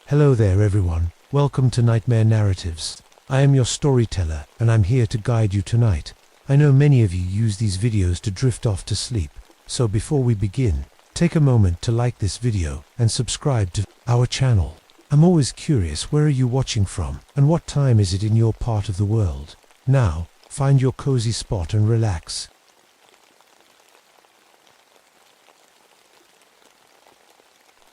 Hello there everyone, welcome to Nightmare Narratives. I am your storyteller and I'm here to guide you tonight. I know many of you use these videos to drift off to sleep, so before we begin, take a moment to like this video and subscribe to our channel. I'm always curious, where are you watching from and what time is it in your part of the world? Now, find your cozy spot and relax.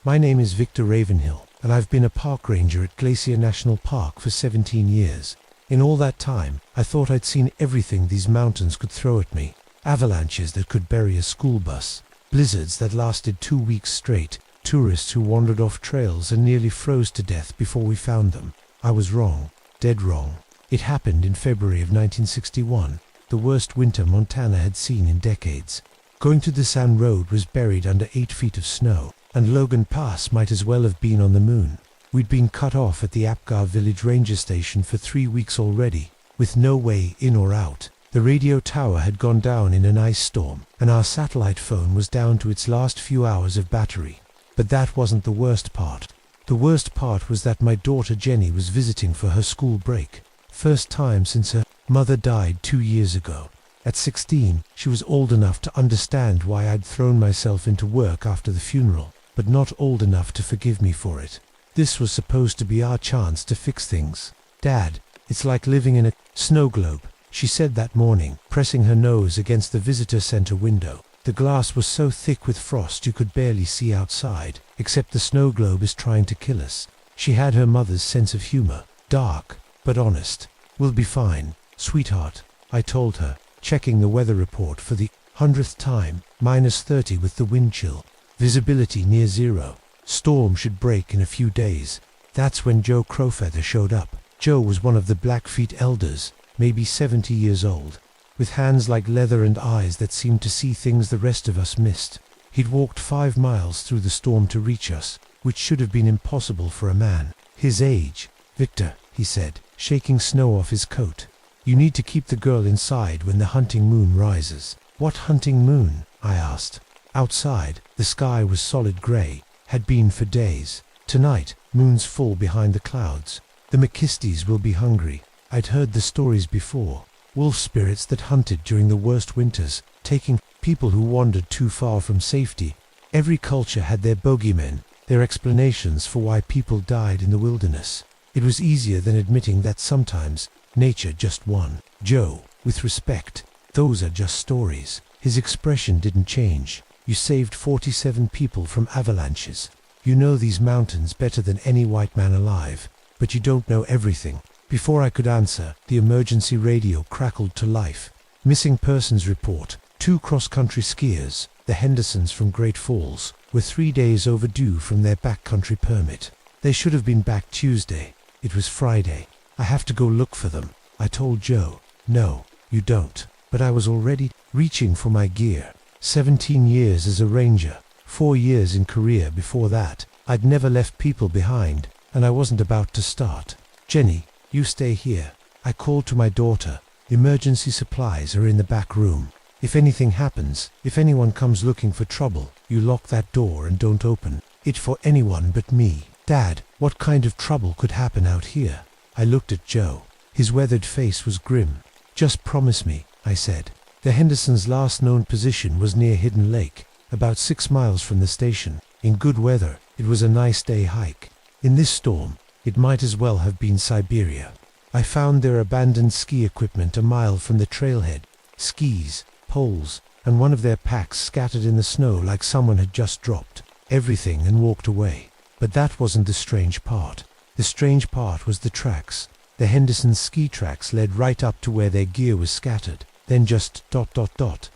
My name is Victor Ravenhill, and I've been a park ranger at Glacier National Park for 17 years. In all that time, I thought I'd seen everything these mountains could throw at me. Avalanches that could bury a school bus, blizzards that lasted 2 weeks straight, tourists who wandered off trails and nearly froze to death before we found them. I was wrong, dead wrong. It happened in February of 1961, the worst winter Montana had seen in decades. Going to the San Road was buried under 8 feet of snow, and Logan Pass might as well have been on the moon. We'd been cut off at the Apgar Village Ranger Station for 3 weeks already, with no way in or out. The radio tower had gone down in an ice storm, and our satellite phone was down to its last few hours of battery. But that wasn't the worst part. The worst part was that my daughter Jenny was visiting for her school break. First time since her mother died 2 years ago. At 16, she was old enough to understand why I'd thrown myself into work after the funeral, but not old enough to forgive me for it. This was supposed to be our chance to fix things. "Dad, it's like living in a snow globe," she said that morning, pressing her nose against the visitor center window. The glass was so thick with frost you could barely see outside, except the snow globe is trying to kill us. She had her mother's sense of humor, dark, but honest. "We'll be fine, sweetheart," I told her, checking the weather report for the 100th time, -30 with the wind chill. Visibility near zero. Storm should break in a few days. That's when Joe Crowfeather showed up. Joe was one of the Blackfeet elders, maybe 70 years old, with hands like leather and eyes that seemed to see things the rest of us missed. He'd walked 5 miles through the storm to reach us, which should have been impossible for a man his age. "Victor," he said, shaking snow off his coat, "you need to keep the girl inside when the hunting moon rises." "What hunting moon?" I asked. Outside, the sky was solid gray, had been for days. Tonight, moon's full behind the clouds. The McKisties will be hungry. I'd heard the stories before. Wolf spirits that hunted during the worst winters, taking people who wandered too far from safety. Every culture had their bogeymen, their explanations for why people died in the wilderness. It was easier than admitting that sometimes nature just won. "Joe, with respect, those are just stories." His expression didn't change. "You saved 47 people from avalanches. You know these mountains better than any white man alive, but you don't know everything." Before I could answer, the emergency radio crackled to life. "Missing persons report. 2 cross-country skiers, the Hendersons from Great Falls, were 3 days overdue from their backcountry permit. They should have been back Tuesday. It was Friday. I have to go look for them," I told Joe. "No, you don't." But I was already reaching for my gear. 17 years as a ranger, 4 years in Korea before that. I'd never left people behind, and I wasn't about to start. "Jenny, you stay here." I called to my daughter. "Emergency supplies are in the back room. If anything happens, if anyone comes looking for trouble, you lock that door and don't open it for anyone but me." "Dad, what kind of trouble could happen out here?" I looked at Joe. His weathered face was grim. "Just promise me," I said. The Hendersons' last known position was near Hidden Lake, about 6 miles from the station. In good weather, it was a nice day hike. In this storm, it might as well have been Siberia. I found their abandoned ski equipment a mile from the trailhead. Skis, poles, and one of their packs scattered in the snow like someone had just dropped everything and walked away. But that wasn't the strange part. The strange part was the tracks. The Hendersons' ski tracks led right up to where their gear was scattered, then just ...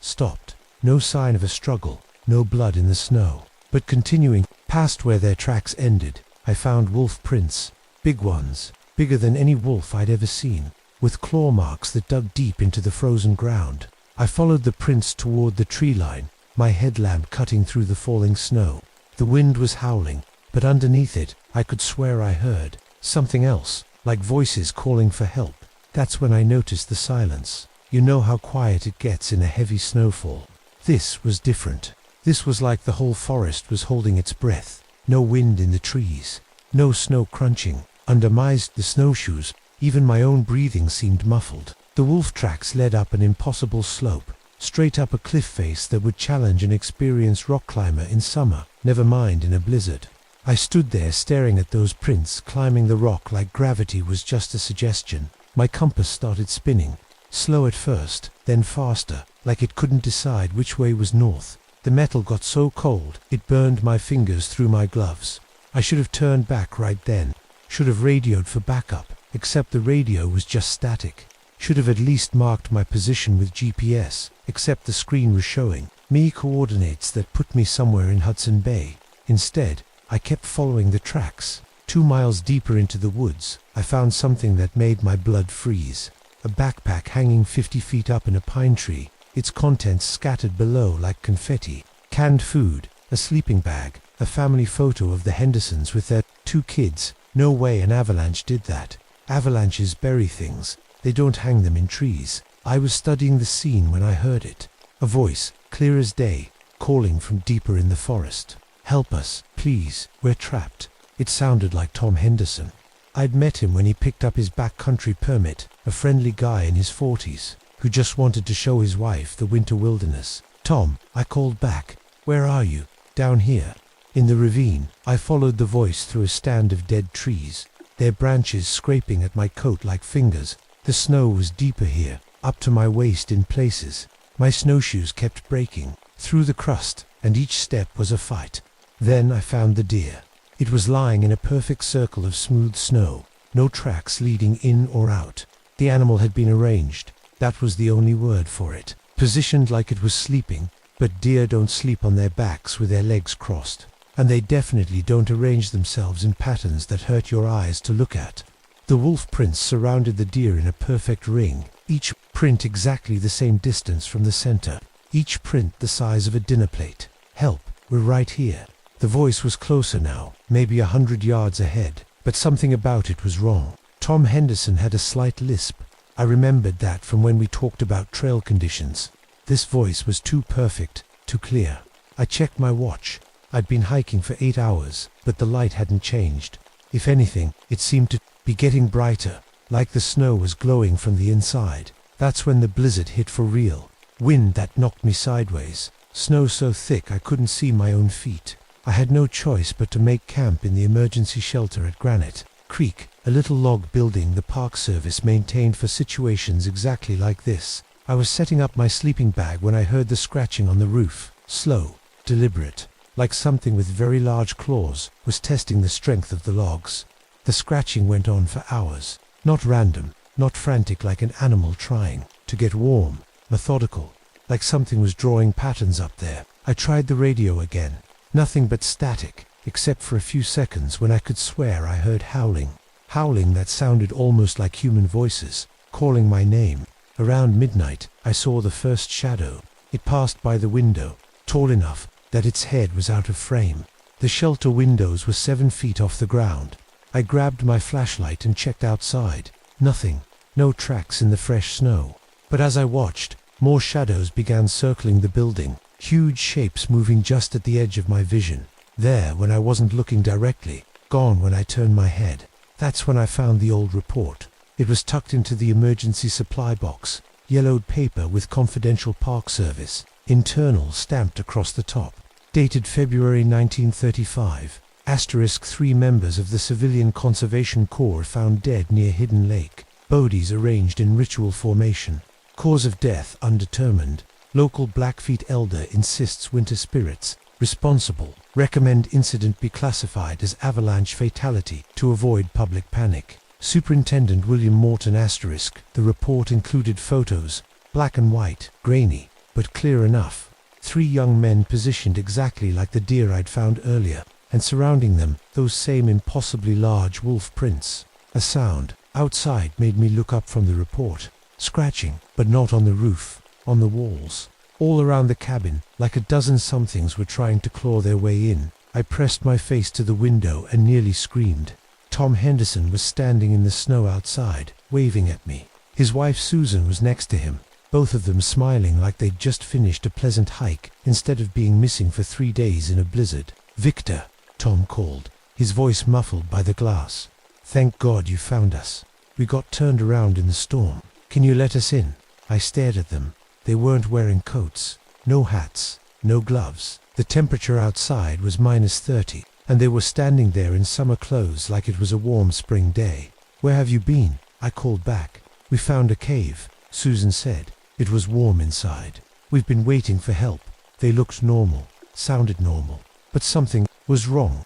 stopped. No sign of a struggle, no blood in the snow. But continuing past where their tracks ended, I found wolf prints, big ones, bigger than any wolf I'd ever seen, with claw marks that dug deep into the frozen ground. I followed the prints toward the tree line, my headlamp cutting through the falling snow. The wind was howling, but underneath it, I could swear I heard something else, like voices calling for help. That's when I noticed the silence. You know how quiet it gets in a heavy snowfall. This was different. This was like the whole forest was holding its breath. No wind in the trees. No snow crunching. Under the snowshoes, even my own breathing seemed muffled. The wolf tracks led up an impossible slope, straight up a cliff face that would challenge an experienced rock climber in summer, never mind in a blizzard. I stood there staring at those prints climbing the rock like gravity was just a suggestion. My compass started spinning, slow at first, then faster, like it couldn't decide which way was north. The metal got so cold, it burned my fingers through my gloves. I should have turned back right then, should have radioed for backup, except the radio was just static. Should have at least marked my position with GPS, except the screen was showing me coordinates that put me somewhere in Hudson Bay. Instead, I kept following the tracks. 2 miles deeper into the woods, I found something that made my blood freeze. A backpack hanging 50 feet up in a pine tree, its contents scattered below like confetti. Canned food, a sleeping bag, a family photo of the Hendersons with their 2 kids. No way an avalanche did that. Avalanches bury things. They don't hang them in trees. I was studying the scene when I heard it. A voice, clear as day, calling from deeper in the forest. "Help us, please, we're trapped." It sounded like Tom Henderson. I'd met him when he picked up his backcountry permit, a friendly guy in his 40s, who just wanted to show his wife the winter wilderness. "Tom," I called back, "where are you?" "Down here." In the ravine, I followed the voice through a stand of dead trees, their branches scraping at my coat like fingers. The snow was deeper here, up to my waist in places. My snowshoes kept breaking through the crust, and each step was a fight. Then I found the deer. It was lying in a perfect circle of smooth snow, no tracks leading in or out. The animal had been arranged, that was the only word for it, positioned like it was sleeping, but deer don't sleep on their backs with their legs crossed, and they definitely don't arrange themselves in patterns that hurt your eyes to look at. The wolf prints surrounded the deer in a perfect ring, each print exactly the same distance from the center, each print the size of a dinner plate. "Help, we're right here." The voice was closer now, maybe 100 yards ahead, but something about it was wrong. Tom Henderson had a slight lisp. I remembered that from when we talked about trail conditions. This voice was too perfect, too clear. I checked my watch. I'd been hiking for 8 hours, but the light hadn't changed. If anything, it seemed to be getting brighter, like the snow was glowing from the inside. That's when the blizzard hit for real. Wind that knocked me sideways. Snow so thick I couldn't see my own feet. I had no choice but to make camp in the emergency shelter at Granite Creek, a little log building the Park Service maintained for situations exactly like this. I was setting up my sleeping bag when I heard the scratching on the roof. Slow, deliberate, like something with very large claws was testing the strength of the logs. The scratching went on for hours. Not random, not frantic like an animal trying to get warm, methodical, like something was drawing patterns up there. I tried the radio again. Nothing but static, except for a few seconds when I could swear I heard howling. Howling that sounded almost like human voices, calling my name. Around midnight, I saw the first shadow. It passed by the window, tall enough that its head was out of frame. The shelter windows were 7 feet off the ground. I grabbed my flashlight and checked outside. Nothing, no tracks in the fresh snow. But as I watched, more shadows began circling the building, huge shapes moving just at the edge of my vision. There when I wasn't looking directly, gone when I turned my head. That's when I found the old report. It was tucked into the emergency supply box, yellowed paper with confidential Park Service, internal stamped across the top. Dated February 1935. Asterisk 3 members of the Civilian Conservation Corps found dead near Hidden Lake. Bodies arranged in ritual formation. Cause of death undetermined. Local Blackfeet elder insists winter spirits. Responsible. Recommend incident be classified as avalanche fatality to avoid public panic. Superintendent William Morton asterisk. The report included photos. Black and white, grainy, but clear enough. 3 young men positioned exactly like the deer I'd found earlier, and surrounding them, those same impossibly large wolf prints. A sound outside made me look up from the report. Scratching, but not on the roof, on the walls. All around the cabin, like a dozen somethings were trying to claw their way in. I pressed my face to the window and nearly screamed. Tom Henderson was standing in the snow outside, waving at me. His wife Susan was next to him, both of them smiling like they'd just finished a pleasant hike instead of being missing for 3 days in a blizzard. "Victor," Tom called. his voice muffled by the glass. "Thank God you found us. We got turned around in the storm. Can you let us in?" I stared at them. They weren't wearing coats, no hats, no gloves. The temperature outside was -30, and they were standing there in summer clothes like it was a warm spring day. "Where have you been?" I called back. "We found a cave," Susan said. "It was warm inside. We've been waiting for help." They looked normal, sounded normal, but something was wrong.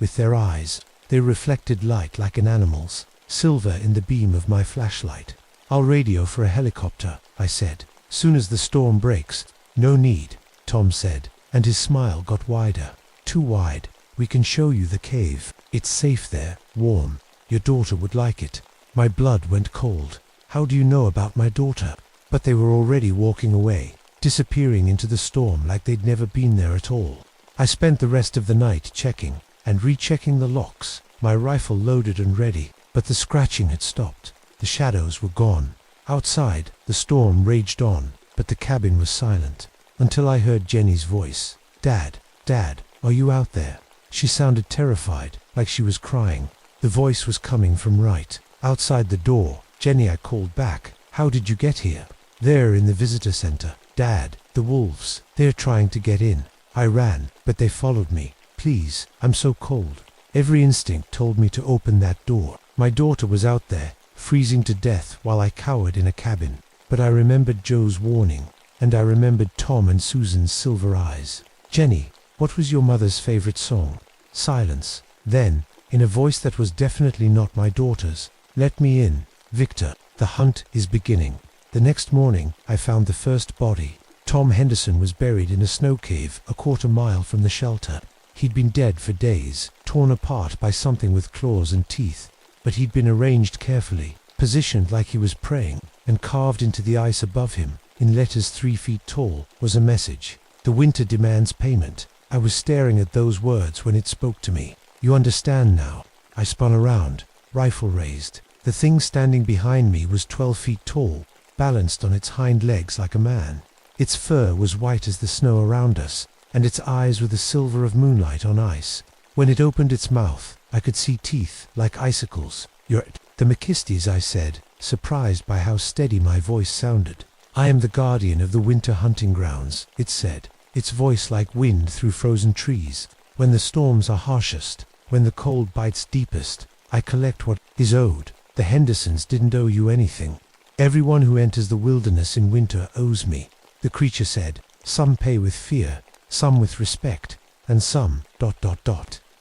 With their eyes, they reflected light like an animal's, silver in the beam of my flashlight. "I'll radio for a helicopter," I said. "Soon as the storm breaks." "No need," Tom said, and his smile got wider. "Too wide. We can show you the cave. It's safe there, warm. Your daughter would like it." My blood went cold. "How do you know about my daughter?" But they were already walking away, disappearing into the storm like they'd never been there at all. I spent the rest of the night checking and rechecking the locks, my rifle loaded and ready, but the scratching had stopped. The shadows were gone. Outside, the storm raged on, but the cabin was silent, until I heard Jenny's voice. "Dad, Dad, are you out there?" She sounded terrified, like she was crying. The voice was coming from right outside the door. "Jenny," I called back. "How did you get here?" "They're in the visitor center, Dad. The wolves. They're trying to get in." I ran, but they followed me. "Please, I'm so cold." Every instinct told me to open that door. My daughter was out there, freezing to death while I cowered in a cabin. But I remembered Joe's warning, and I remembered Tom and Susan's silver eyes. "Jenny, what was your mother's favorite song?" Silence. Then, in a voice that was definitely not my daughter's, "Let me in, Victor. The hunt is beginning." The next morning, I found the first body. Tom Henderson was buried in a snow cave a quarter-mile from the shelter. He'd been dead for days, torn apart by something with claws and teeth. But he'd been arranged carefully, positioned like he was praying, and carved into the ice above him, in letters 3 feet tall, was a message. "The winter demands payment." I was staring at those words when it spoke to me. "You understand now?" I spun around, rifle raised. The thing standing behind me was 12 feet tall, balanced on its hind legs like a man. Its fur was white as the snow around us, and its eyes were the silver of moonlight on ice. When it opened its mouth, I could see teeth like icicles. "You're the McKisties," I said, surprised by how steady my voice sounded. "I am the guardian of the winter hunting grounds," it said, its voice like wind through frozen trees. "When the storms are harshest, when the cold bites deepest, I collect what is owed. The Hendersons didn't owe you anything. Everyone who enters the wilderness in winter owes me." The creature said, "Some pay with fear, some with respect, and some ...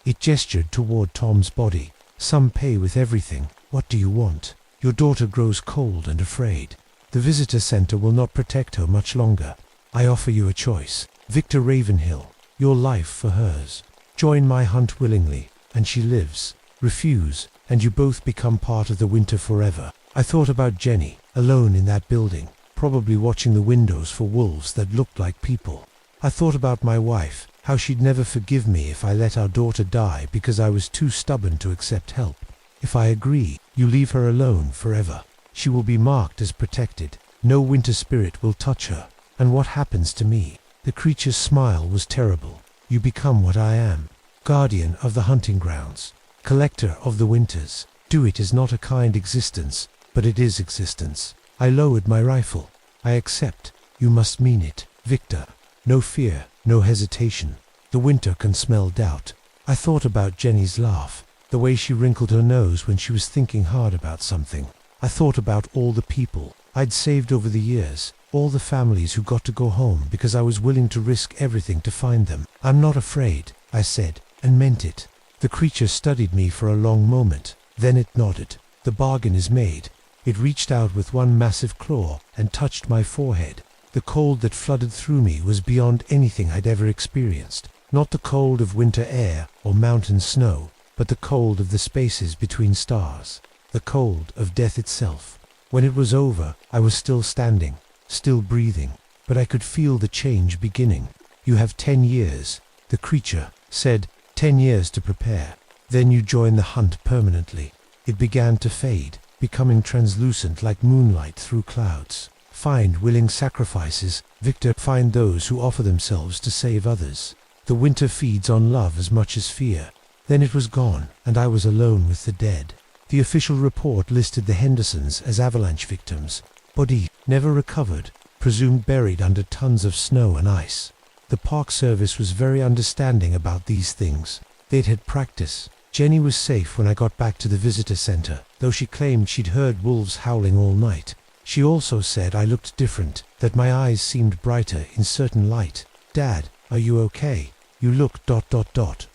It gestured toward Tom's body. "Some pay with everything. What do you want?" "Your daughter grows cold and afraid. The visitor center will not protect her much longer. I offer you a choice. Victor Ravenhill, your life for hers. Join my hunt willingly, and she lives. Refuse, and you both become part of the winter forever." I thought about Jenny, alone in that building, probably watching the windows for wolves that looked like people. I thought about my wife, how she'd never forgive me if I let our daughter die because I was too stubborn to accept help. "If I agree, you leave her alone forever. She will be marked as protected. No winter spirit will touch her. And what happens to me?" The creature's smile was terrible. "You become what I am. Guardian of the hunting grounds. Collector of the winters. Do it is not a kind existence, but it is existence." I lowered my rifle. "I accept. You must mean it, Victor. No fear, no hesitation. The winter can smell doubt." I thought about Jenny's laugh, the way she wrinkled her nose when she was thinking hard about something. I thought about all the people I'd saved over the years, all the families who got to go home because I was willing to risk everything to find them. "I'm not afraid," I said, and meant it. The creature studied me for a long moment. Then it nodded. "The bargain is made." It reached out with one massive claw and touched my forehead. The cold that flooded through me was beyond anything I'd ever experienced. Not the cold of winter air or mountain snow, but the cold of the spaces between stars. The cold of death itself. When it was over, I was still standing, still breathing, but I could feel the change beginning. "You have 10 years, the creature said, 10 years to prepare. Then you join the hunt permanently." It began to fade, becoming translucent like moonlight through clouds. "Find willing sacrifices, Victor. Find those who offer themselves to save others. The winter feeds on love as much as fear. Then it was gone, and I was alone with the dead. The official report listed the Hendersons as avalanche victims. Body never recovered, presumed buried under tons of snow and ice. The Park Service was very understanding about these things. They'd had practice. Jenny was safe when I got back to the visitor center, though she claimed she'd heard wolves howling all night. She also said I looked different, that my eyes seemed brighter in certain light. "Dad, are you okay? You look ...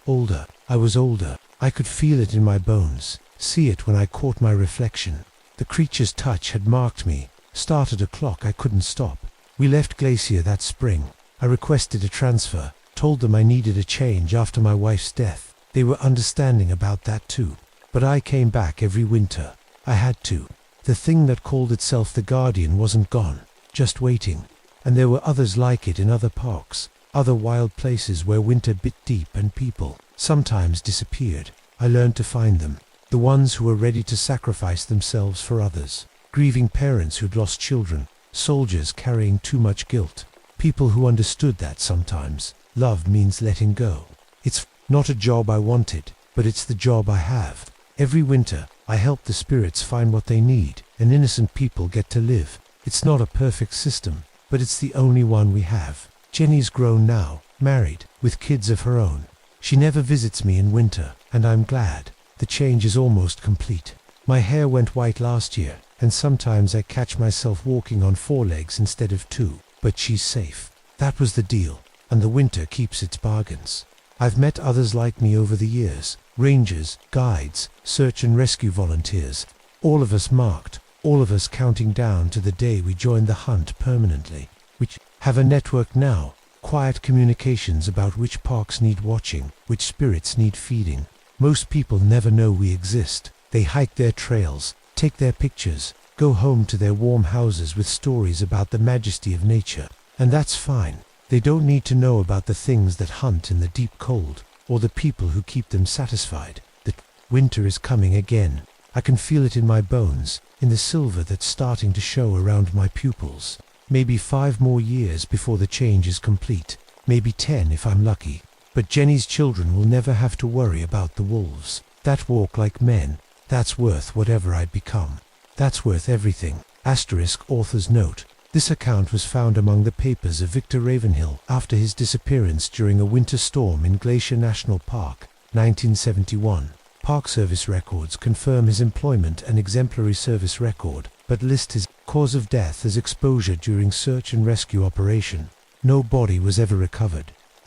older." I was older. I could feel it in my bones, see it when I caught my reflection. The creature's touch had marked me, started a clock I couldn't stop. We left Glacier that spring. I requested a transfer, told them I needed a change after my wife's death. They were understanding about that too. But I came back every winter. I had to. The thing that called itself the Guardian wasn't gone, just waiting. And there were others like it in other parks, other wild places where winter bit deep and people sometimes disappeared. I learned to find them. The ones who were ready to sacrifice themselves for others. Grieving parents who'd lost children. Soldiers carrying too much guilt. People who understood that sometimes love means letting go. It's not a job I wanted, but it's the job I have. Every winter, I help the spirits find what they need, and innocent people get to live. It's not a perfect system, but it's the only one we have. Jenny's grown now, married, with kids of her own. She never visits me in winter, and I'm glad. The change is almost complete. My hair went white last year, and sometimes I catch myself walking on 4 legs instead of 2. But she's safe. That was the deal, and the winter keeps its bargains. I've met others like me over the years, rangers, guides, search and rescue volunteers, all of us marked, all of us counting down to the day we join the hunt permanently. We have a network now, quiet communications about which parks need watching, which spirits need feeding. Most people never know we exist. They hike their trails, take their pictures, go home to their warm houses with stories about the majesty of nature. And that's fine. They don't need to know about the things that hunt in the deep cold, or the people who keep them satisfied. The winter is coming again. I can feel it in my bones, in the silver that's starting to show around my pupils. Maybe 5 more years before the change is complete. Maybe 10 if I'm lucky. But Jenny's children will never have to worry about the wolves. That walk like men, that's worth whatever I become. That's worth everything. * author's note. This account was found among the papers of Victor Ravenhill after his disappearance during a winter storm in Glacier National Park, 1971. Park Service records confirm his employment and exemplary service record, but list his cause of death as exposure during search and rescue operation. No body was ever recovered. *.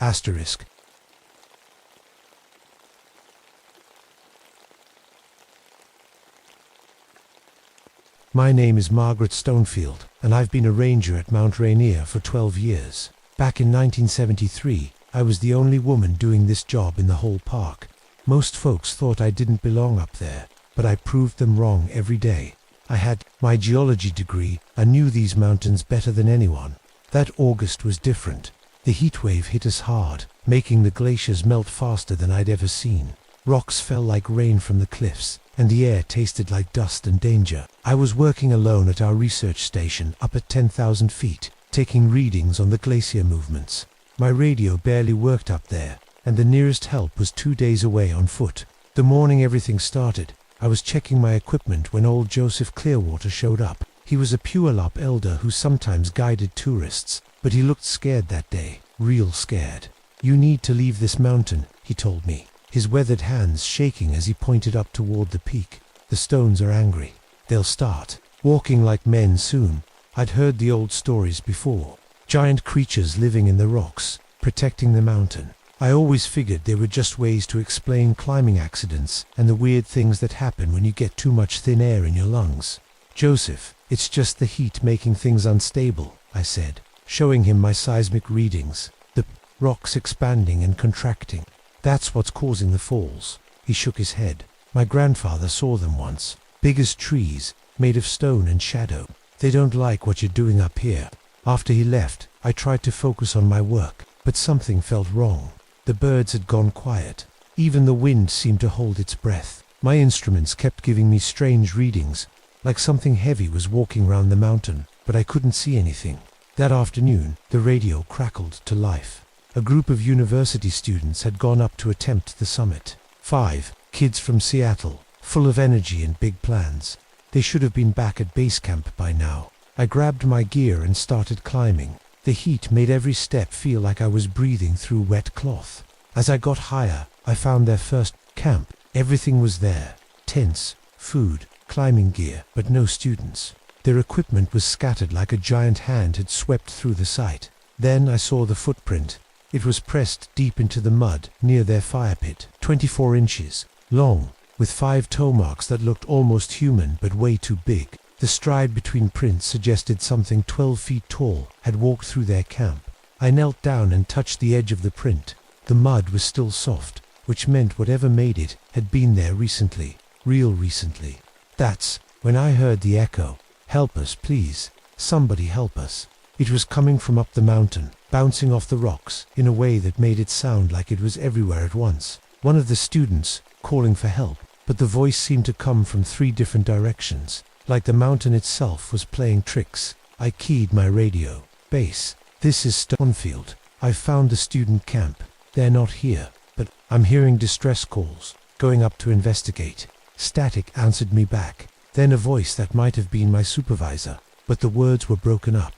My name is Margaret Stonefield, and I've been a ranger at Mount Rainier for 12 years. Back in 1973, I was the only woman doing this job in the whole park. Most folks thought I didn't belong up there, but I proved them wrong every day. I had my geology degree and knew these mountains better than anyone. That August was different. The heat wave hit us hard, making the glaciers melt faster than I'd ever seen. Rocks fell like rain from the cliffs, and the air tasted like dust and danger. I was working alone at our research station up at 10,000 feet, taking readings on the glacier movements. My radio barely worked up there, and the nearest help was 2 days away on foot. The morning everything started, I was checking my equipment when old Joseph Clearwater showed up. He was a Puyallup elder who sometimes guided tourists, but he looked scared that day, real scared. "You need to leave this mountain," he told me, his weathered hands shaking as he pointed up toward the peak. "The stones are angry. They'll start walking like men soon." I'd heard the old stories before. Giant creatures living in the rocks, protecting the mountain. I always figured they were just ways to explain climbing accidents and the weird things that happen when you get too much thin air in your lungs. "Joseph, it's just the heat making things unstable," I said, showing him my seismic readings. "The rocks expanding and contracting. That's what's causing the falls." He shook his head. "My grandfather saw them once. Big as trees, made of stone and shadow. They don't like what you're doing up here." After he left, I tried to focus on my work, but something felt wrong. The birds had gone quiet. Even the wind seemed to hold its breath. My instruments kept giving me strange readings, like something heavy was walking round the mountain, but I couldn't see anything. That afternoon, the radio crackled to life. A group of university students had gone up to attempt the summit. 5 kids from Seattle, full of energy and big plans. They should have been back at base camp by now. I grabbed my gear and started climbing. The heat made every step feel like I was breathing through wet cloth. As I got higher, I found their first camp. Everything was there: tents, food, climbing gear, but no students. Their equipment was scattered like a giant hand had swept through the site. Then I saw the footprint. It was pressed deep into the mud near their fire pit, 24 inches long, with 5 toe marks that looked almost human but way too big. The stride between prints suggested something 12 feet tall had walked through their camp. I knelt down and touched the edge of the print. The mud was still soft, which meant whatever made it had been there recently, real recently. That's when I heard the echo. "Help us, please. Somebody help us." It was coming from up the mountain, bouncing off the rocks in a way that made it sound like it was everywhere at once. One of the students calling for help, but the voice seemed to come from 3 different directions, like the mountain itself was playing tricks. I keyed my radio. "Base, this is Stonefield. I've found the student camp. They're not here, but I'm hearing distress calls. Going up to investigate." Static answered me back, then a voice that might have been my supervisor, but the words were broken up. ...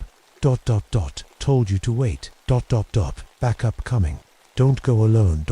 Told you to wait. ... Backup coming. Don't go alone. ...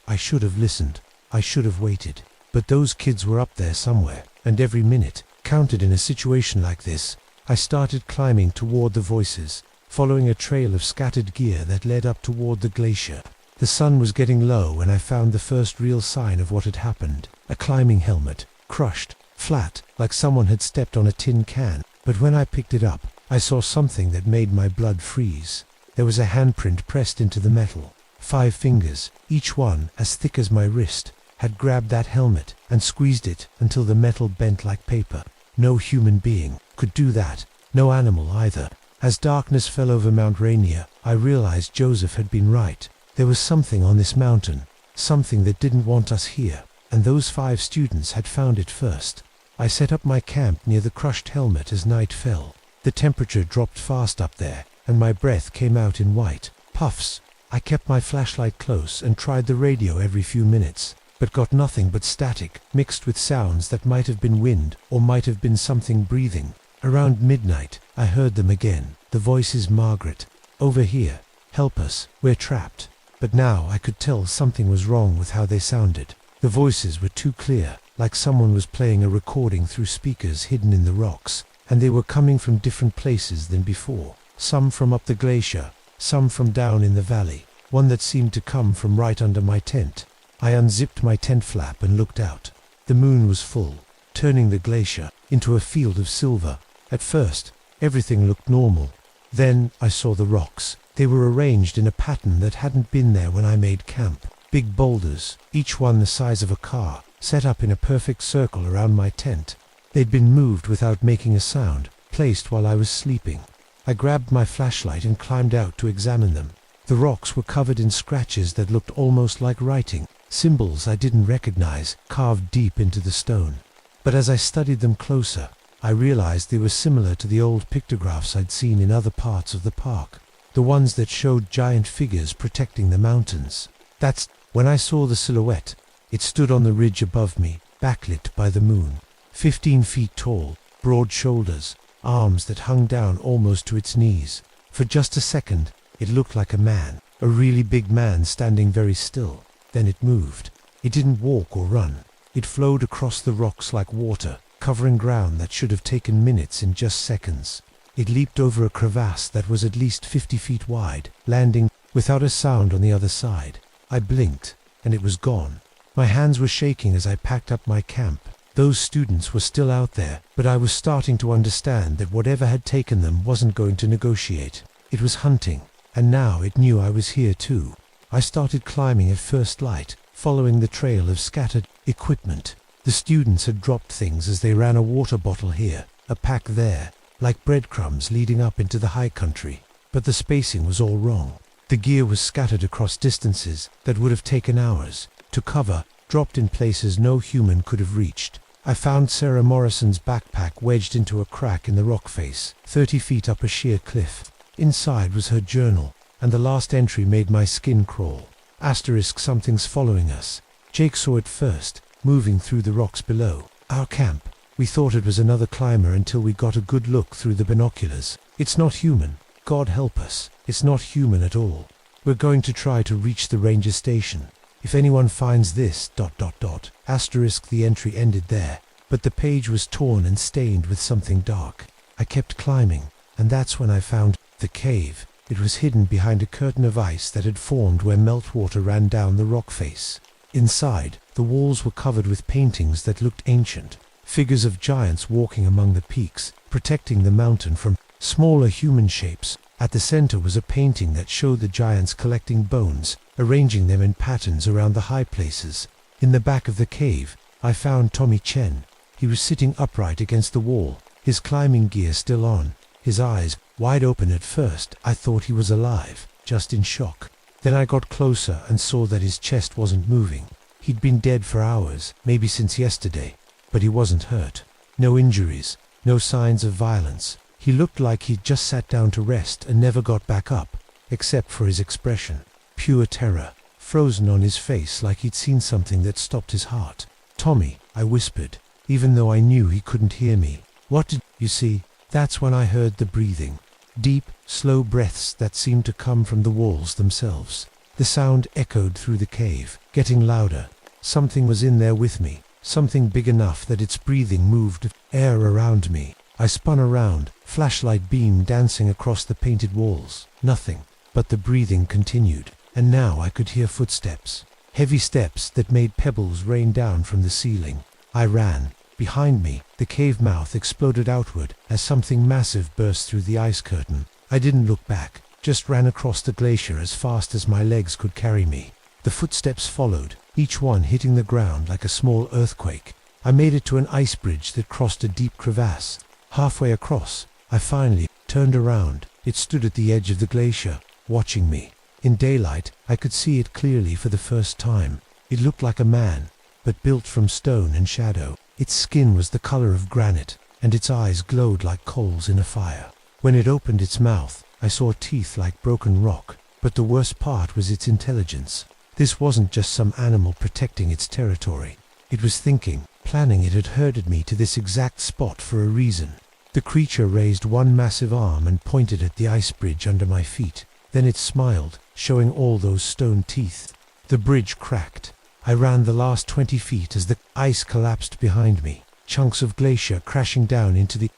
I should have listened. I should have waited. But those kids were up there somewhere, and every minute counted in a situation like this. I started climbing toward the voices, following a trail of scattered gear that led up toward the glacier. The sun was getting low when I found the first real sign of what had happened. A climbing helmet, crushed, flat, like someone had stepped on a tin can. But when I picked it up, I saw something that made my blood freeze. There was a handprint pressed into the metal. 5 fingers, each one as thick as my wrist, had grabbed that helmet and squeezed it until the metal bent like paper. No human being could do that, no animal either. As darkness fell over Mount Rainier, I realized Joseph had been right. There was something on this mountain, something that didn't want us here, and those 5 students had found it first. I set up my camp near the crushed helmet as night fell. The temperature dropped fast up there, and my breath came out in white puffs. I kept my flashlight close and tried the radio every few minutes, but got nothing but static, mixed with sounds that might have been wind or might have been something breathing. Around midnight, I heard them again. The voices: "Margaret, over here. Help us, we're trapped." But now I could tell something was wrong with how they sounded. The voices were too clear, like someone was playing a recording through speakers hidden in the rocks, and they were coming from different places than before. Some from up the glacier, some from down in the valley, one that seemed to come from right under my tent. I unzipped my tent flap and looked out. The moon was full, turning the glacier into a field of silver. At first, everything looked normal. Then I saw the rocks. They were arranged in a pattern that hadn't been there when I made camp. Big boulders, each one the size of a car, set up in a perfect circle around my tent. They'd been moved without making a sound, placed while I was sleeping. I grabbed my flashlight and climbed out to examine them. The rocks were covered in scratches that looked almost like writing, symbols I didn't recognize, carved deep into the stone. But as I studied them closer, I realized they were similar to the old pictographs I'd seen in other parts of the park, the ones that showed giant figures protecting the mountains. That's when I saw the silhouette. It stood on the ridge above me, backlit by the moon. 15 feet tall, broad shoulders, arms that hung down almost to its knees. For just a second, it looked like a man, a really big man standing very still. Then it moved. It didn't walk or run. It flowed across the rocks like water, covering ground that should have taken minutes in just seconds. It leaped over a crevasse that was at least 50 feet wide, landing without a sound on the other side. I blinked, and it was gone. My hands were shaking as I packed up my camp. Those students were still out there, but I was starting to understand that whatever had taken them wasn't going to negotiate. It was hunting, and now it knew I was here too. I started climbing at first light, following the trail of scattered equipment. The students had dropped things as they ran: a water bottle here, a pack there, like breadcrumbs leading up into the high country. But the spacing was all wrong. The gear was scattered across distances that would have taken hours to cover, dropped in places no human could have reached. I found Sarah Morrison's backpack wedged into a crack in the rock face, 30 feet up a sheer cliff. Inside was her journal, and the last entry made my skin crawl. *, something's following us. Jake saw it first, moving through the rocks below our camp. We thought it was another climber until we got a good look through the binoculars. It's not human. God help us. It's not human at all. We're going to try to reach the ranger station. If anyone finds this ... Asterisk the entry ended there, but the page was torn and stained with something dark. I kept climbing, and that's when I found the cave. It was hidden behind a curtain of ice that had formed where meltwater ran down the rock face. Inside, the walls were covered with paintings that looked ancient. Figures of giants walking among the peaks, protecting the mountain from smaller human shapes. At the center was a painting that showed the giants collecting bones, arranging them in patterns around the high places. In the back of the cave, I found Tommy Chen. He was sitting upright against the wall, his climbing gear still on, his eyes wide open. At first, I thought he was alive, just in shock. Then I got closer and saw that his chest wasn't moving. He'd been dead for hours, maybe since yesterday, but he wasn't hurt. No injuries, no signs of violence. He looked like he'd just sat down to rest and never got back up, except for his expression. Pure terror, frozen on his face like he'd seen something that stopped his heart. "Tommy," I whispered, even though I knew he couldn't hear me. "What did you see?" That's when I heard the breathing. Deep, slow breaths that seemed to come from the walls themselves. The sound echoed through the cave, getting louder. Something was in there with me, something big enough that its breathing moved air around me. I spun around, flashlight beam dancing across the painted walls. Nothing, but the breathing continued, and now I could hear footsteps. Heavy steps that made pebbles rain down from the ceiling. I ran. Behind me, the cave mouth exploded outward as something massive burst through the ice curtain. I didn't look back, just ran across the glacier as fast as my legs could carry me. The footsteps followed, each one hitting the ground like a small earthquake. I made it to an ice bridge that crossed a deep crevasse. Halfway across, I finally turned around. It stood at the edge of the glacier, watching me. In daylight, I could see it clearly for the first time. It looked like a man, but built from stone and shadow. Its skin was the color of granite, and its eyes glowed like coals in a fire. When it opened its mouth, I saw teeth like broken rock, but the worst part was its intelligence. This wasn't just some animal protecting its territory. It was thinking, planning. It had herded me to this exact spot for a reason. The creature raised one massive arm and pointed at the ice bridge under my feet. Then it smiled, showing all those stone teeth. The bridge cracked. I ran the last 20 feet as the ice collapsed behind me, chunks of glacier crashing down into the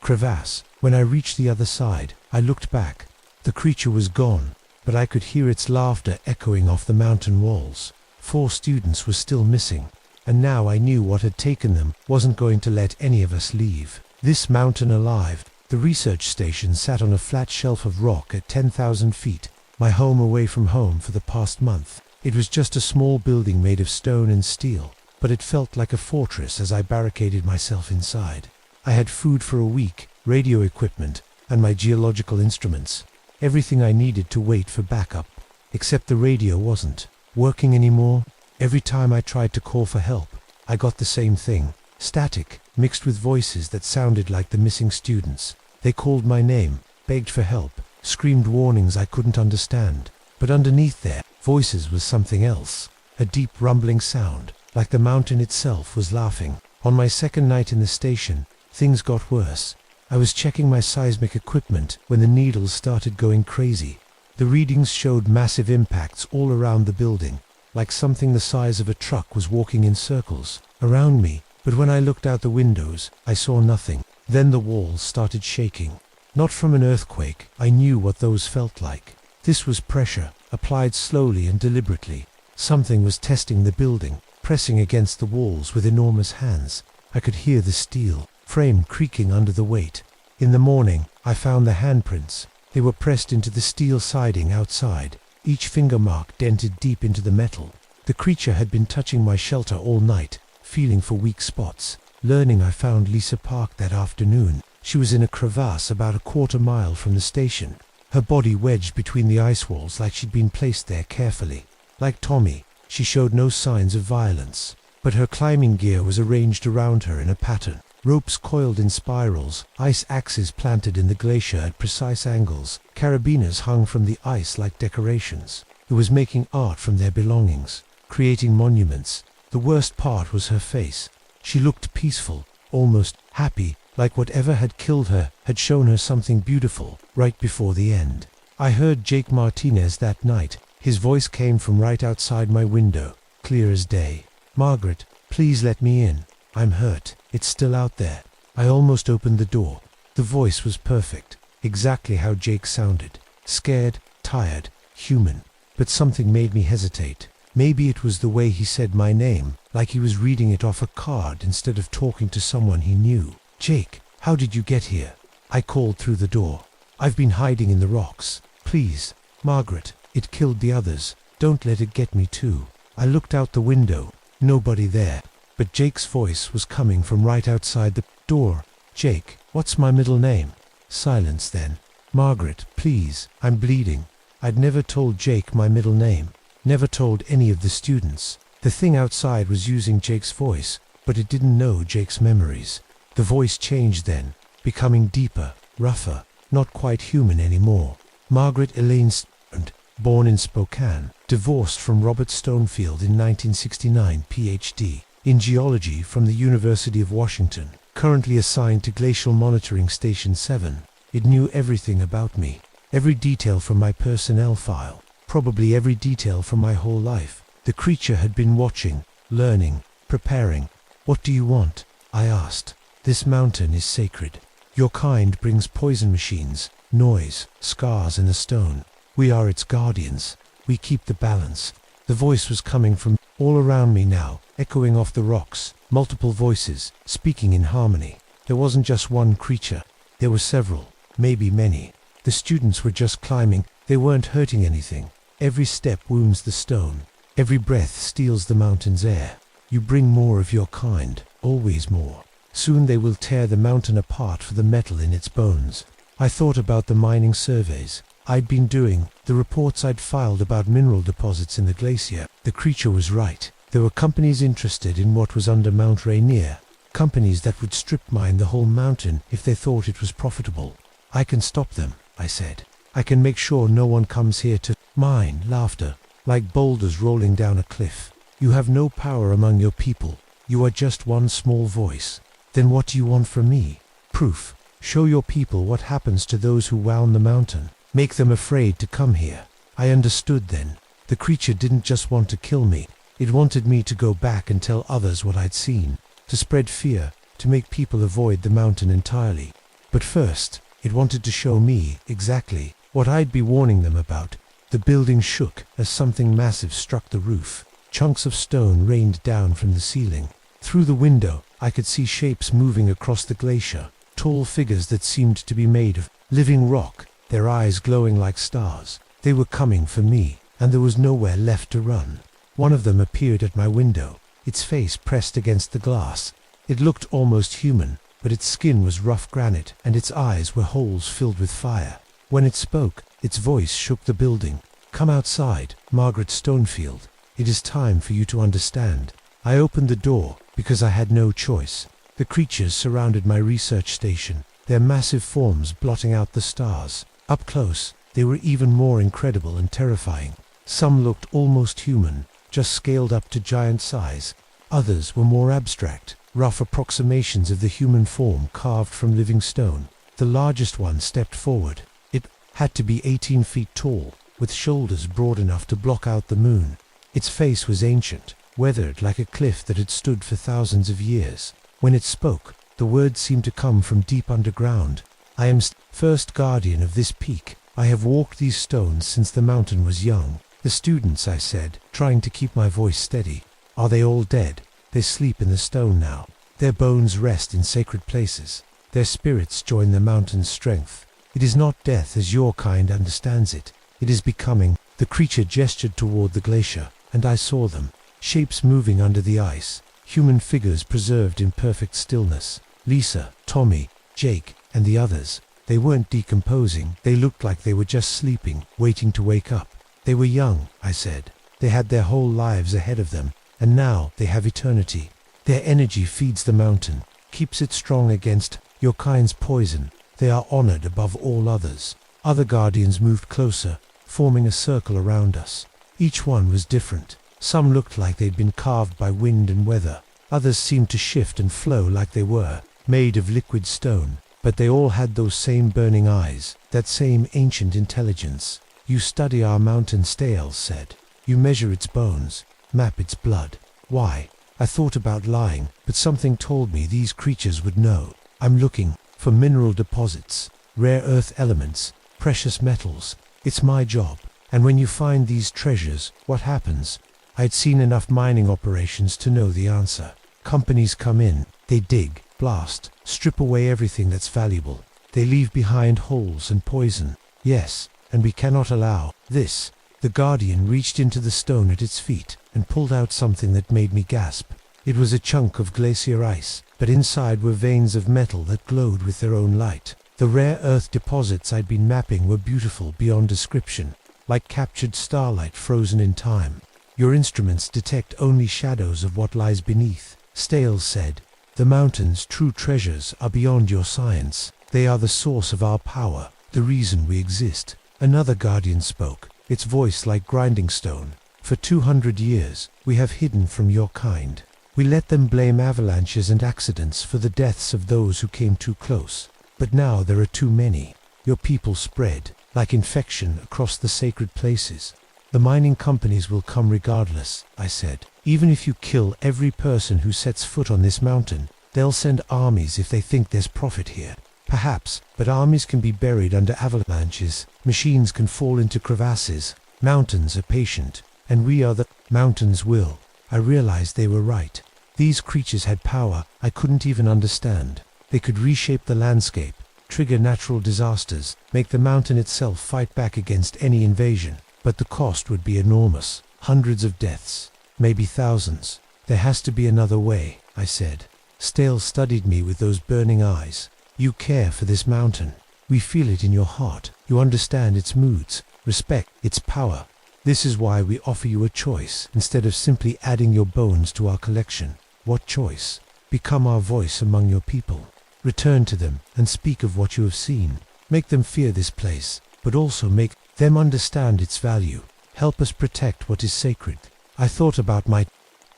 crevasse. When I reached the other side, I looked back. The creature was gone, but I could hear its laughter echoing off the mountain walls. 4 students were still missing, and now I knew what had taken them wasn't going to let any of us leave this mountain alive. The research station sat on a flat shelf of rock at 10,000 feet, my home away from home for the past month. It was just a small building made of stone and steel, but it felt like a fortress as I barricaded myself inside. I had food for a week, radio equipment, and my geological instruments. Everything I needed to wait for backup, except the radio wasn't working anymore. Every time I tried to call for help, I got the same thing. Static, mixed with voices that sounded like the missing students. They called my name, begged for help, screamed warnings I couldn't understand. But underneath their voices was something else. A deep rumbling sound, like the mountain itself was laughing. On my second night in the station, things got worse. I was checking my seismic equipment when the needles started going crazy. The readings showed massive impacts all around the building, like something the size of a truck was walking in circles around me. But when I looked out the windows, I saw nothing. Then the walls started shaking. Not from an earthquake. I knew what those felt like. This was pressure, applied slowly and deliberately. Something was testing the building, pressing against the walls with enormous hands. I could hear the steel frame creaking under the weight. In the morning, I found the handprints. They were pressed into the steel siding outside, each finger mark dented deep into the metal. The creature had been touching my shelter all night, feeling for weak spots. Learning I found Lisa Park that afternoon. She was in a crevasse about a quarter mile from the station, her body wedged between the ice walls like she'd been placed there carefully. Like Tommy, she showed no signs of violence, but her climbing gear was arranged around her in a pattern. Ropes coiled in spirals, ice axes planted in the glacier at precise angles, carabiners hung from the ice like decorations. It was making art from their belongings. creating monuments. The worst part was her face. She looked peaceful, almost happy, like whatever had killed her had shown her something beautiful right before the end. I heard Jake Martinez that night. His voice came from right outside my window, clear as day. "Margaret, please let me in. I'm hurt. It's still out there." I almost opened the door. The voice was perfect, exactly how Jake sounded. Scared, tired, human. But something made me hesitate. Maybe it was the way he said my name, like he was reading it off a card instead of talking to someone he knew. "Jake, how did you get here?" I called through the door. "I've been hiding in the rocks. Please, Margaret, it killed the others. Don't let it get me too." I looked out the window. Nobody there. But Jake's voice was coming from right outside the door. "Jake, what's my middle name?" Silence then. "Margaret, please, I'm bleeding." I'd never told Jake my middle name. Never told any of the students. The thing outside was using Jake's voice, but it didn't know Jake's memories. The voice changed then, becoming deeper, rougher, not quite human anymore. Margaret Elaine Stone, born in Spokane, divorced from Robert Stonefield in 1969, PhD in geology from the University of Washington, currently assigned to Glacial Monitoring Station 7. It knew everything about me, every detail from my personnel file, probably every detail from my whole life. The creature had been watching, learning, preparing. "What do you want?" I asked. "This mountain is sacred. Your kind brings poison machines, noise, scars and a stone. We are its guardians. We keep the balance." The voice was coming from all around me now, echoing off the rocks, multiple voices, speaking in harmony. There wasn't just one creature. There were several, maybe many. The students were just climbing. They weren't hurting anything. Every step wounds the stone. Every breath steals the mountain's air. You bring more of your kind, always more. Soon they will tear the mountain apart for the metal in its bones. I thought about the mining surveys I'd been doing, the reports I'd filed about mineral deposits in the glacier. The creature was right. There were companies interested in what was under Mount Rainier, companies that would strip mine the whole mountain if they thought it was profitable. "I can stop them," I said. "I can make sure no one comes here to mine." Laughter, like boulders rolling down a cliff. "You have no power among your people. You are just one small voice." "Then what do you want from me?" "Proof. Show your people what happens to those who wound the mountain. Make them afraid to come here." I understood then. The creature didn't just want to kill me. It wanted me to go back and tell others what I'd seen, to spread fear, to make people avoid the mountain entirely. But first, it wanted to show me exactly what I'd be warning them about. The building shook as something massive struck the roof. Chunks of stone rained down from the ceiling. Through the window, I could see shapes moving across the glacier, tall figures that seemed to be made of living rock, their eyes glowing like stars. They were coming for me, and there was nowhere left to run. One of them appeared at my window, its face pressed against the glass. It looked almost human, but its skin was rough granite, and its eyes were holes filled with fire. When it spoke, its voice shook the building. "Come outside, Margaret Stonefield. It is time for you to understand." I opened the door, because I had no choice. The creatures surrounded my research station, their massive forms blotting out the stars. Up close, they were even more incredible and terrifying. Some looked almost human, just scaled up to giant size. Others were more abstract, rough approximations of the human form carved from living stone. The largest one stepped forward. It had to be 18 feet tall, with shoulders broad enough to block out the moon. Its face was ancient, weathered like a cliff that had stood for thousands of years. When it spoke, the words seemed to come from deep underground. "I am first guardian of this peak. I have walked these stones since the mountain was young." "The students," I said, trying to keep my voice steady. "Are they all dead?" "They sleep in the stone now. Their bones rest in sacred places. Their spirits join the mountain's strength. It is not death as your kind understands it. It is becoming." The creature gestured toward the glacier, and I saw them. Shapes moving under the ice. Human figures preserved in perfect stillness. Lisa, Tommy, Jake, and the others. They weren't decomposing. They looked like they were just sleeping, waiting to wake up. "They were young," I said. "They had their whole lives ahead of them, and now they have eternity. Their energy feeds the mountain, keeps it strong against your kind's poison. They are honored above all others." Other guardians moved closer, forming a circle around us. Each one was different. Some looked like they'd been carved by wind and weather. Others seemed to shift and flow like they were made of liquid stone. But they all had those same burning eyes, that same ancient intelligence. You study our mountain, Stales said. You measure its bones, map its blood. Why? I thought about lying, but something told me these creatures would know. I'm looking for mineral deposits, rare earth elements, precious metals. It's my job. And when you find these treasures, what happens? I'd seen enough mining operations to know the answer. Companies come in, they dig, blast, strip away everything that's valuable. They leave behind holes and poison. Yes, and we cannot allow this. The Guardian reached into the stone at its feet and pulled out something that made me gasp. It was a chunk of glacier ice, but inside were veins of metal that glowed with their own light. The rare earth deposits I'd been mapping were beautiful beyond description, like captured starlight frozen in time. Your instruments detect only shadows of what lies beneath, Stales said. The mountain's true treasures are beyond your science. They are the source of our power, the reason we exist. Another Guardian spoke, its voice like grinding stone. For 200 years, we have hidden from your kind. We let them blame avalanches and accidents for the deaths of those who came too close. But now there are too many. Your people spread, like infection, across the sacred places. The mining companies will come regardless, I said. Even if you kill every person who sets foot on this mountain, they'll send armies if they think there's profit here. Perhaps, but armies can be buried under avalanches, machines can fall into crevasses, mountains are patient, and we are the mountains will. I realized they were right. These creatures had power I couldn't even understand. They could reshape the landscape, trigger natural disasters, make the mountain itself fight back against any invasion. But the cost would be enormous. Hundreds of deaths, maybe thousands. There has to be another way, I said. Stales studied me with those burning eyes. You care for this mountain. We feel it in your heart. You understand its moods, respect its power. This is why we offer you a choice, instead of simply adding your bones to our collection. What choice? Become our voice among your people. Return to them and speak of what you have seen. Make them fear this place, but also make them understand its value. Help us protect what is sacred. I thought about my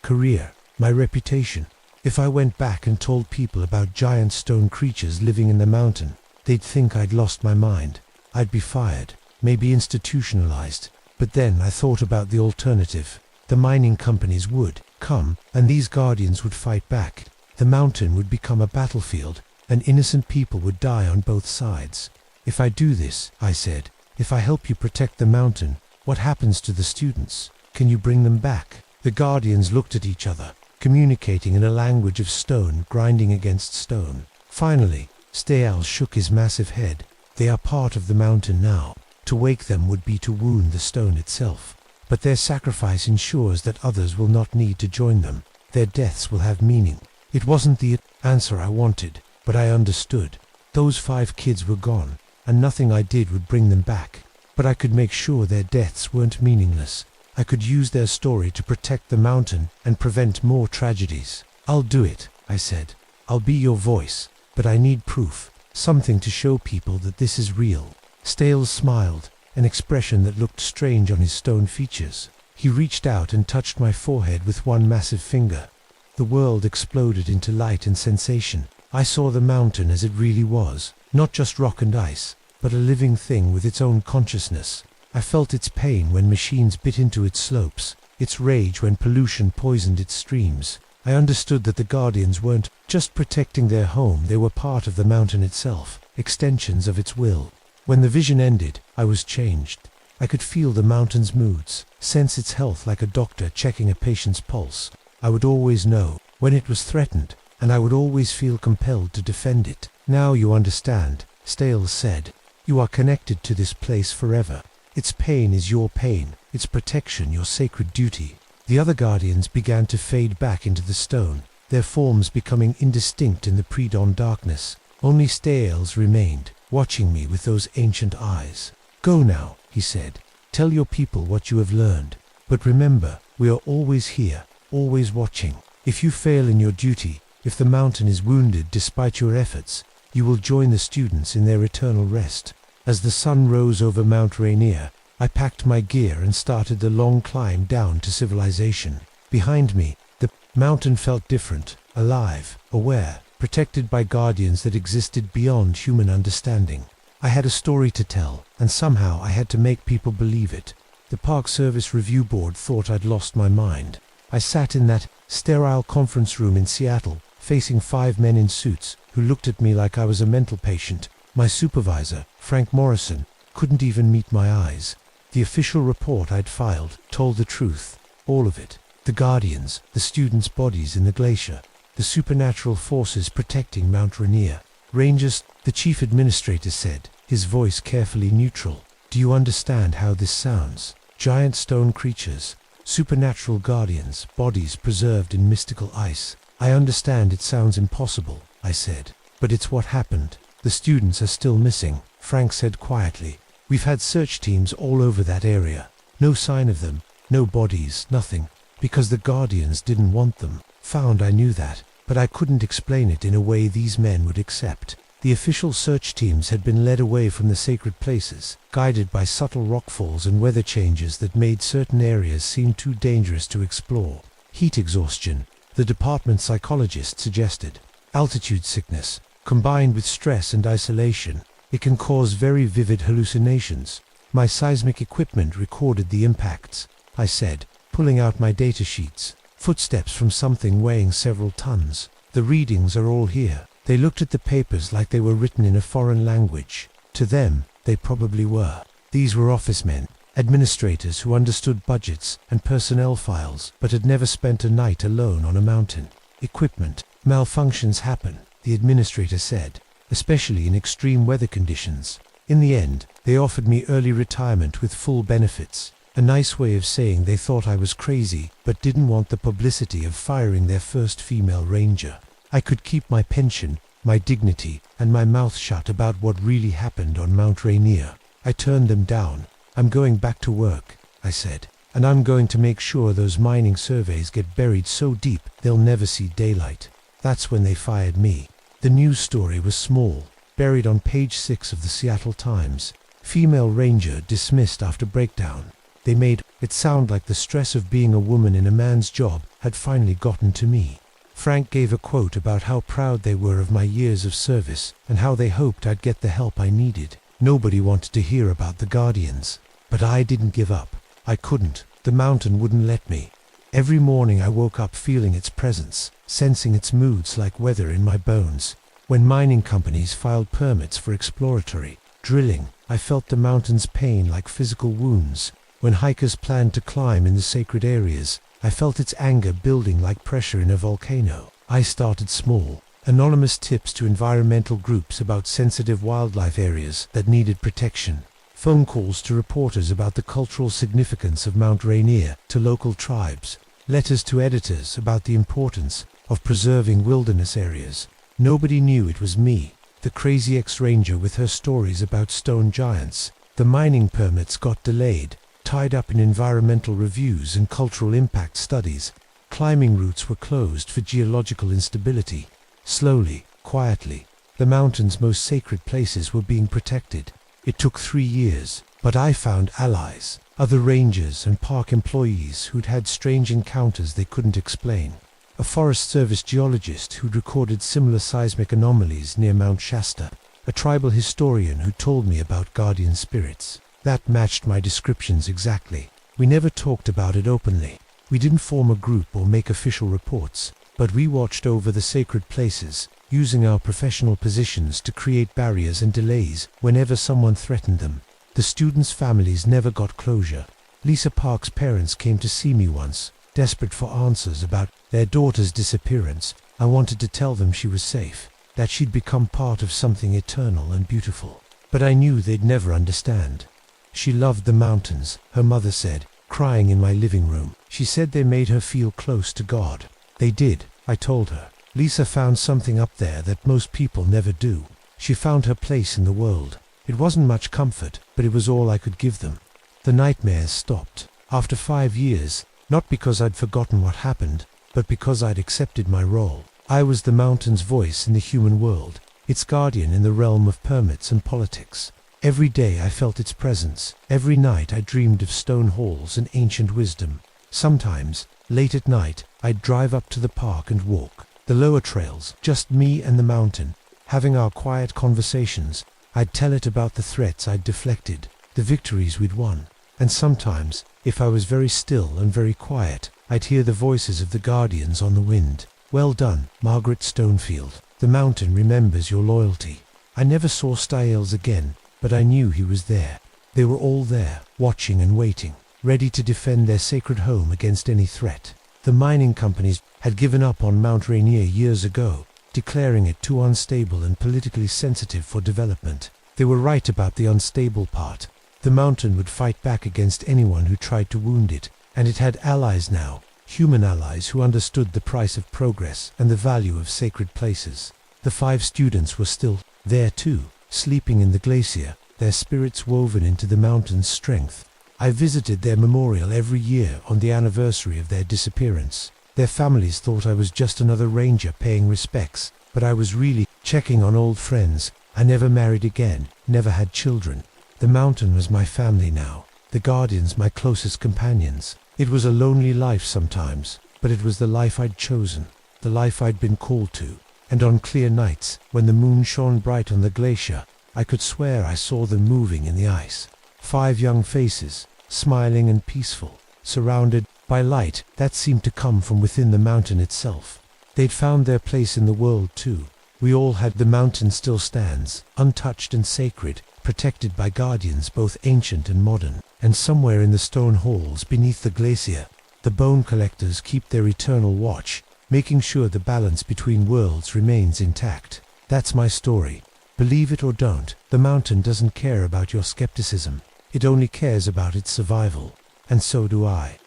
career, my reputation. If I went back and told people about giant stone creatures living in the mountain, they'd think I'd lost my mind. I'd be fired, maybe institutionalized. But then I thought about the alternative. The mining companies would come, and these Guardians would fight back. The mountain would become a battlefield, and innocent people would die on both sides. If I do this, I said, if I help you protect the mountain, what happens to the students? Can you bring them back? The Guardians looked at each other, communicating in a language of stone grinding against stone. Finally, Stales shook his massive head. They are part of the mountain now. To wake them would be to wound the stone itself. But their sacrifice ensures that others will not need to join them. Their deaths will have meaning. It wasn't the answer I wanted, but I understood. Those 5 kids were gone, and nothing I did would bring them back. But I could make sure their deaths weren't meaningless. I could use their story to protect the mountain and prevent more tragedies. I'll do it, I said. I'll be your voice, but I need proof, something to show people that this is real. Stales smiled, an expression that looked strange on his stone features. He reached out and touched my forehead with one massive finger. The world exploded into light and sensation. I saw the mountain as it really was, not just rock and ice, but a living thing with its own consciousness. I felt its pain when machines bit into its slopes, its rage when pollution poisoned its streams. I understood that the Guardians weren't just protecting their home, they were part of the mountain itself, extensions of its will. When the vision ended, I was changed. I could feel the mountain's moods, sense its health like a doctor checking a patient's pulse. I would always know when it was threatened, and I would always feel compelled to defend it. Now you understand, Stales said. You are connected to this place forever. Its pain is your pain, its protection your sacred duty. The other Guardians began to fade back into the stone, their forms becoming indistinct in the pre-dawn darkness. Only Stales remained, watching me with those ancient eyes. Go now, he said. Tell your people what you have learned. But remember, we are always here, always watching. If you fail in your duty, if the mountain is wounded despite your efforts, you will join the students in their eternal rest. As the sun rose over Mount Rainier, I packed my gear and started the long climb down to civilization. Behind me, the mountain felt different, alive, aware, protected by guardians that existed beyond human understanding. I had a story to tell, and somehow I had to make people believe it. The Park Service Review Board thought I'd lost my mind. I sat in that sterile conference room in Seattle, facing 5 men in suits who looked at me like I was a mental patient. My supervisor, Frank Morrison, couldn't even meet my eyes. The official report I'd filed told the truth, all of it. The guardians, the students' bodies in the glacier, the supernatural forces protecting Mount Rainier. Rangers, the chief administrator said, his voice carefully neutral. Do you understand how this sounds? Giant stone creatures, supernatural guardians, bodies preserved in mystical ice. I understand it sounds impossible, I said. But it's what happened. The students are still missing, Frank said quietly. We've had search teams all over that area. No sign of them, no bodies, nothing. Because the guardians didn't want them. Found I knew that, but I couldn't explain it in a way these men would accept. The official search teams had been led away from the sacred places, guided by subtle rockfalls and weather changes that made certain areas seem too dangerous to explore. Heat exhaustion, the department psychologist suggested. Altitude sickness, combined with stress and isolation, it can cause very vivid hallucinations. My seismic equipment recorded the impacts, I said, pulling out my data sheets. Footsteps from something weighing several tons. The readings are all here. They looked at the papers like they were written in a foreign language. To them, they probably were. These were office men, administrators who understood budgets and personnel files, but had never spent a night alone on a mountain. Equipment malfunctions happen, the administrator said, especially in extreme weather conditions. In the end, they offered me early retirement with full benefits. A nice way of saying they thought I was crazy, but didn't want the publicity of firing their first female ranger. I could keep my pension, my dignity, and my mouth shut about what really happened on Mount Rainier. I turned them down. I'm going back to work, I said, and I'm going to make sure those mining surveys get buried so deep they'll never see daylight. That's when they fired me. The news story was small, buried on page 6 of the Seattle Times. Female ranger dismissed after breakdown. They made it sound like the stress of being a woman in a man's job had finally gotten to me. Frank gave a quote about how proud they were of my years of service and how they hoped I'd get the help I needed. Nobody wanted to hear about the guardians. But I didn't give up. I couldn't. The mountain wouldn't let me. Every morning I woke up feeling its presence, sensing its moods like weather in my bones. When mining companies filed permits for exploratory drilling, I felt the mountain's pain like physical wounds. When hikers planned to climb in the sacred areas, I felt its anger building like pressure in a volcano. I started small. Anonymous tips to environmental groups about sensitive wildlife areas that needed protection. Phone calls to reporters about the cultural significance of Mount Rainier to local tribes. Letters to editors about the importance of preserving wilderness areas. Nobody knew it was me, the crazy ex-ranger with her stories about stone giants. The mining permits got delayed, tied up in environmental reviews and cultural impact studies. Climbing routes were closed for geological instability. Slowly, quietly, the mountain's most sacred places were being protected. It took 3 years, but I found allies, other rangers and park employees who'd had strange encounters they couldn't explain. A Forest Service geologist who'd recorded similar seismic anomalies near Mount Shasta. A tribal historian who told me about guardian spirits. That matched my descriptions exactly. We never talked about it openly. We didn't form a group or make official reports, but we watched over the sacred places, using our professional positions to create barriers and delays whenever someone threatened them. The students' families never got closure. Lisa Park's parents came to see me once, desperate for answers about their daughter's disappearance. I wanted to tell them she was safe, that she'd become part of something eternal and beautiful. But I knew they'd never understand. She loved the mountains, her mother said, crying in my living room. She said they made her feel close to God. They did, I told her. Lisa found something up there that most people never do. She found her place in the world. It wasn't much comfort, but it was all I could give them. The nightmares stopped. After 5 years, not because I'd forgotten what happened, but because I'd accepted my role. I was the mountain's voice in the human world, its guardian in the realm of permits and politics. Every day I felt its presence. Every night I dreamed of stone halls and ancient wisdom. Sometimes, late at night, I'd drive up to the park and walk. The lower trails, just me and the mountain, having our quiet conversations. I'd tell it about the threats I'd deflected, the victories we'd won. And sometimes, if I was very still and very quiet, I'd hear the voices of the guardians on the wind. Well done, Margaret Stonefield. The mountain remembers your loyalty. I never saw Styles again, but I knew he was there. They were all there, watching and waiting, ready to defend their sacred home against any threat. The mining companies had given up on Mount Rainier years ago, declaring it too unstable and politically sensitive for development. They were right about the unstable part. The mountain would fight back against anyone who tried to wound it, and it had allies now, human allies who understood the price of progress and the value of sacred places. The 5 students were still there too, sleeping in the glacier, their spirits woven into the mountain's strength. I visited their memorial every year on the anniversary of their disappearance. Their families thought I was just another ranger paying respects, but I was really checking on old friends. I never married again, never had children. The mountain was my family now, the guardians my closest companions. It was a lonely life sometimes, but it was the life I'd chosen, the life I'd been called to. And on clear nights, when the moon shone bright on the glacier, I could swear I saw them moving in the ice. 5 young faces, smiling and peaceful, surrounded by light that seemed to come from within the mountain itself. They'd found their place in the world too. We all had. The mountain still stands, untouched and sacred, protected by guardians both ancient and modern. And somewhere in the stone halls beneath the glacier, the bone collectors keep their eternal watch, making sure the balance between worlds remains intact. That's my story. Believe it or don't, the mountain doesn't care about your skepticism. It only cares about its survival. And so do I.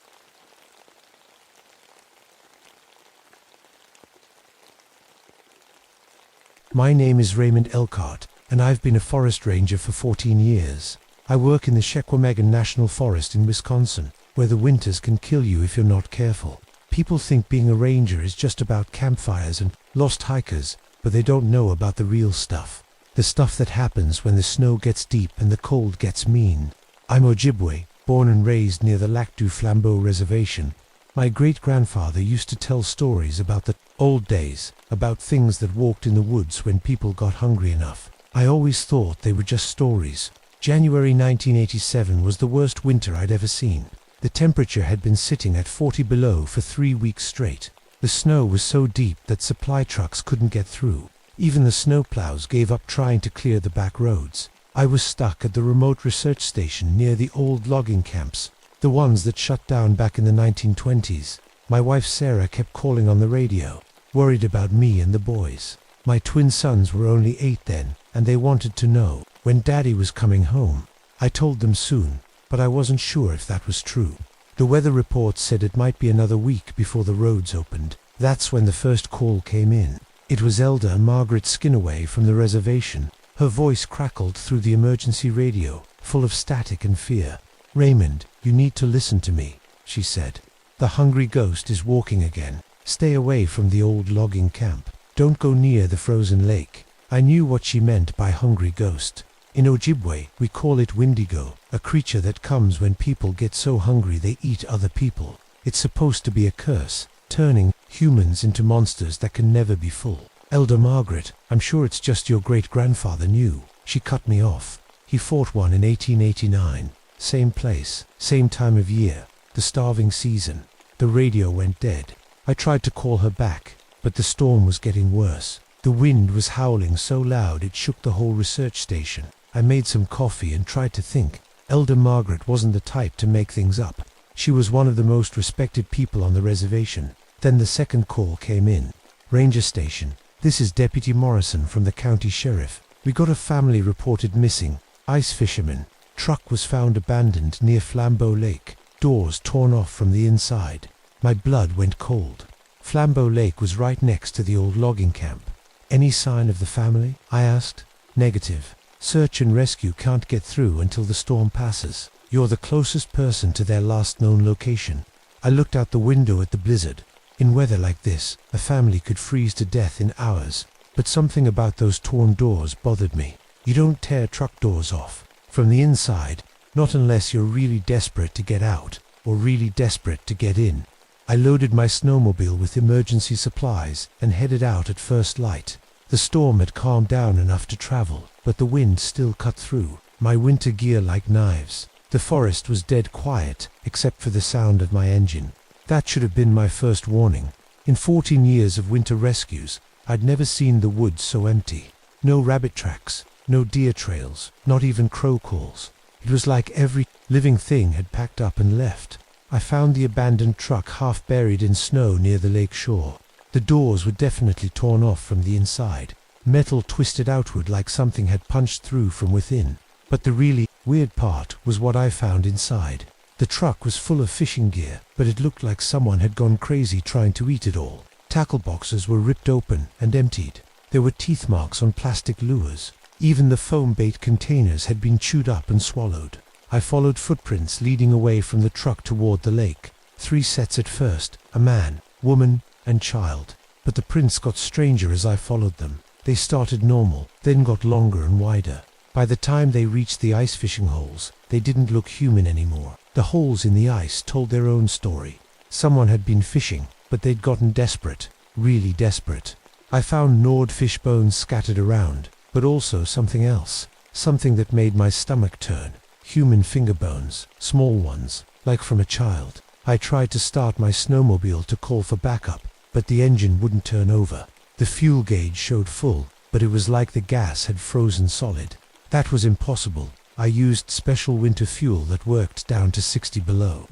My name is Raymond Elkhart, and I've been a forest ranger for 14 years. I work in the Chequamegon National Forest in Wisconsin, where the winters can kill you if you're not careful. People think being a ranger is just about campfires and lost hikers, but they don't know about the real stuff. The stuff that happens when the snow gets deep and the cold gets mean. I'm Ojibwe, born and raised near the Lac du Flambeau Reservation. My great-grandfather used to tell stories about the old days, about things that walked in the woods when people got hungry enough. I always thought they were just stories. January 1987 was the worst winter I'd ever seen. The temperature had been sitting at 40 below for 3 weeks straight. The snow was so deep that supply trucks couldn't get through. Even the snowplows gave up trying to clear the back roads. I was stuck at the remote research station near the old logging camps, the ones that shut down back in the 1920s. My wife Sarah kept calling on the radio, worried about me and the boys. My twin sons were only 8 then, and they wanted to know when Daddy was coming home. I told them soon, but I wasn't sure if that was true. The weather report said it might be another week before the roads opened. That's when the first call came in. It was Elder Margaret Skinaway from the reservation. Her voice crackled through the emergency radio, full of static and fear. "Raymond, you need to listen to me," she said. "The hungry ghost is walking again. Stay away from the old logging camp. Don't go near the frozen lake." I knew what she meant by hungry ghost. In Ojibwe, we call it Wendigo, a creature that comes when people get so hungry they eat other people. It's supposed to be a curse, turning humans into monsters that can never be full. "Elder Margaret, I'm sure it's just your great-grandfather knew." She cut me off. "He fought one in 1889. Same place, same time of year, the starving season." The radio went dead. I tried to call her back, but the storm was getting worse. The wind was howling so loud it shook the whole research station. I made some coffee and tried to think. Elder Margaret wasn't the type to make things up. She was one of the most respected people on the reservation. Then the second call came in. "Ranger Station, this is Deputy Morrison from the county sheriff. We got a family reported missing. Ice fisherman. Truck was found abandoned near Flambeau Lake. Doors torn off from the inside." My blood went cold. Flambeau Lake was right next to the old logging camp. "Any sign of the family?" I asked. "Negative. Search and rescue can't get through until the storm passes. You're the closest person to their last known location." I looked out the window at the blizzard. In weather like this, a family could freeze to death in hours. But something about those torn doors bothered me. You don't tear truck doors off from the inside, not unless you're really desperate to get out or really desperate to get in. I loaded my snowmobile with emergency supplies and headed out at first light. The storm had calmed down enough to travel, but the wind still cut through my winter gear like knives. The forest was dead quiet, except for the sound of my engine. That should have been my first warning. In 14 years of winter rescues, I'd never seen the woods so empty. No rabbit tracks, no deer trails, not even crow calls. It was like every living thing had packed up and left. I found the abandoned truck half buried in snow near the lake shore. The doors were definitely torn off from the inside. Metal twisted outward like something had punched through from within. But the really weird part was what I found inside. The truck was full of fishing gear, but it looked like someone had gone crazy trying to eat it all. Tackle boxes were ripped open and emptied. There were teeth marks on plastic lures. Even the foam bait containers had been chewed up and swallowed. I followed footprints leading away from the truck toward the lake. 3 sets at first, a man, woman, and child. But the prints got stranger as I followed them. They started normal, then got longer and wider. By the time they reached the ice fishing holes, they didn't look human anymore. The holes in the ice told their own story. Someone had been fishing, but they'd gotten desperate, really desperate. I found gnawed fish bones scattered around, but also something else, something that made my stomach turn. Human finger bones, small ones, like from a child. I tried to start my snowmobile to call for backup, but the engine wouldn't turn over. The fuel gauge showed full, but it was like the gas had frozen solid. That was impossible. I used special winter fuel that worked down to 60 below.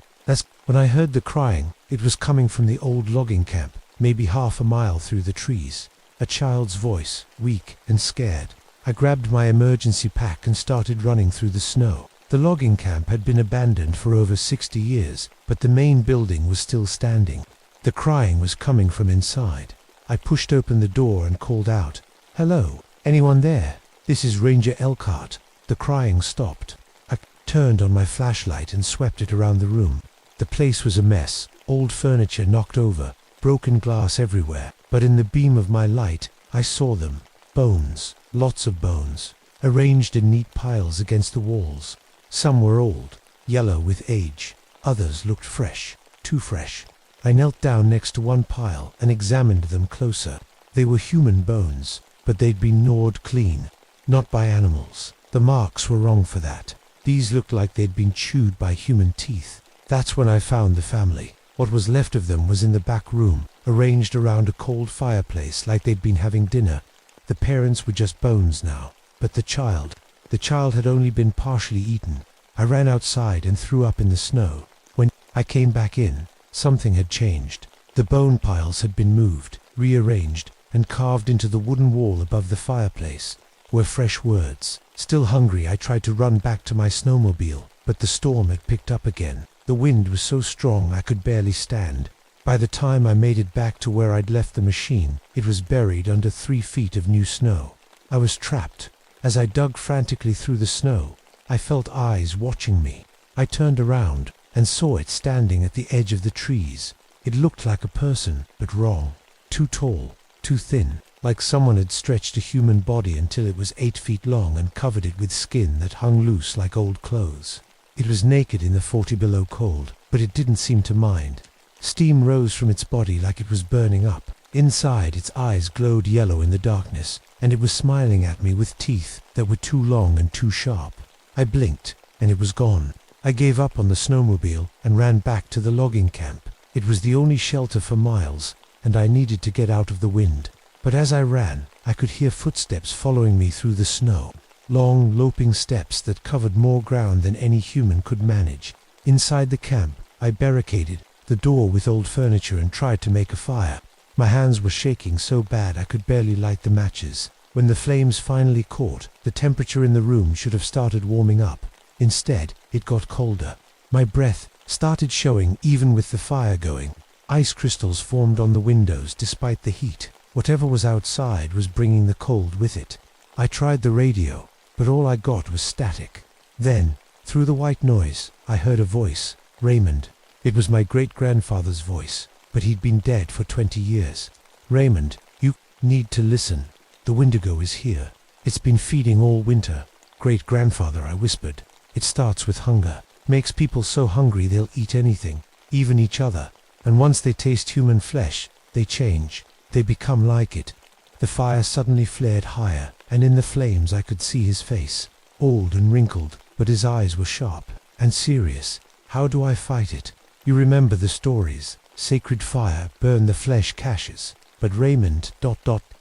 When I heard the crying, it was coming from the old logging camp, maybe half a mile through the trees. A child's voice, weak and scared. I grabbed my emergency pack and started running through the snow. The logging camp had been abandoned for over 60 years, but the main building was still standing. The crying was coming from inside. I pushed open the door and called out, "Hello, anyone there? This is Ranger Elkhart." The crying stopped. I turned on my flashlight and swept it around the room. The place was a mess, old furniture knocked over, broken glass everywhere, but in the beam of my light, I saw them. Bones, lots of bones, arranged in neat piles against the walls. Some were old, yellow with age. Others looked fresh, too fresh. I knelt down next to one pile and examined them closer. They were human bones, but they'd been gnawed clean, not by animals. The marks were wrong for that. These looked like they'd been chewed by human teeth. That's when I found the family. What was left of them was in the back room, arranged around a cold fireplace like they'd been having dinner. The parents were just bones now, but the child had only been partially eaten. I ran outside and threw up in the snow. When I came back in, something had changed. The bone piles had been moved, rearranged, and carved into the wooden wall above the fireplace were fresh words. Still hungry, I tried to run back to my snowmobile, but the storm had picked up again. The wind was so strong I could barely stand. By the time I made it back to where I'd left the machine, it was buried under 3 feet of new snow. I was trapped. As I dug frantically through the snow, I felt eyes watching me. I turned around and saw it standing at the edge of the trees. It looked like a person, but wrong. Too tall, too thin, like someone had stretched a human body until it was 8 feet long and covered it with skin that hung loose like old clothes. It was naked in the 40 below cold, but it didn't seem to mind. Steam rose from its body like it was burning up. Inside, its eyes glowed yellow in the darkness, and it was smiling at me with teeth that were too long and too sharp. I blinked, and it was gone. I gave up on the snowmobile and ran back to the logging camp. It was the only shelter for miles, and I needed to get out of the wind. But as I ran, I could hear footsteps following me through the snow. Long, loping steps that covered more ground than any human could manage. Inside the camp, I barricaded the door with old furniture and tried to make a fire. My hands were shaking so bad I could barely light the matches. When the flames finally caught, the temperature in the room should have started warming up. Instead, it got colder. My breath started showing even with the fire going. Ice crystals formed on the windows despite the heat. Whatever was outside was bringing the cold with it. I tried the radio, but all I got was static. Then, through the white noise, I heard a voice. Raymond. It was my great-grandfather's voice, but he'd been dead for 20 years. "Raymond, you need to listen. The Wendigo is here. It's been feeding all winter. Great-grandfather, I whispered. It starts with hunger. Makes people so hungry they'll eat anything, even each other. And once they taste human flesh, they change. They become like it. The fire suddenly flared higher, and in the flames I could see his face. Old and wrinkled, but his eyes were sharp and serious. How do I fight it? You remember the stories. Sacred fire, burn the flesh caches. But Raymond,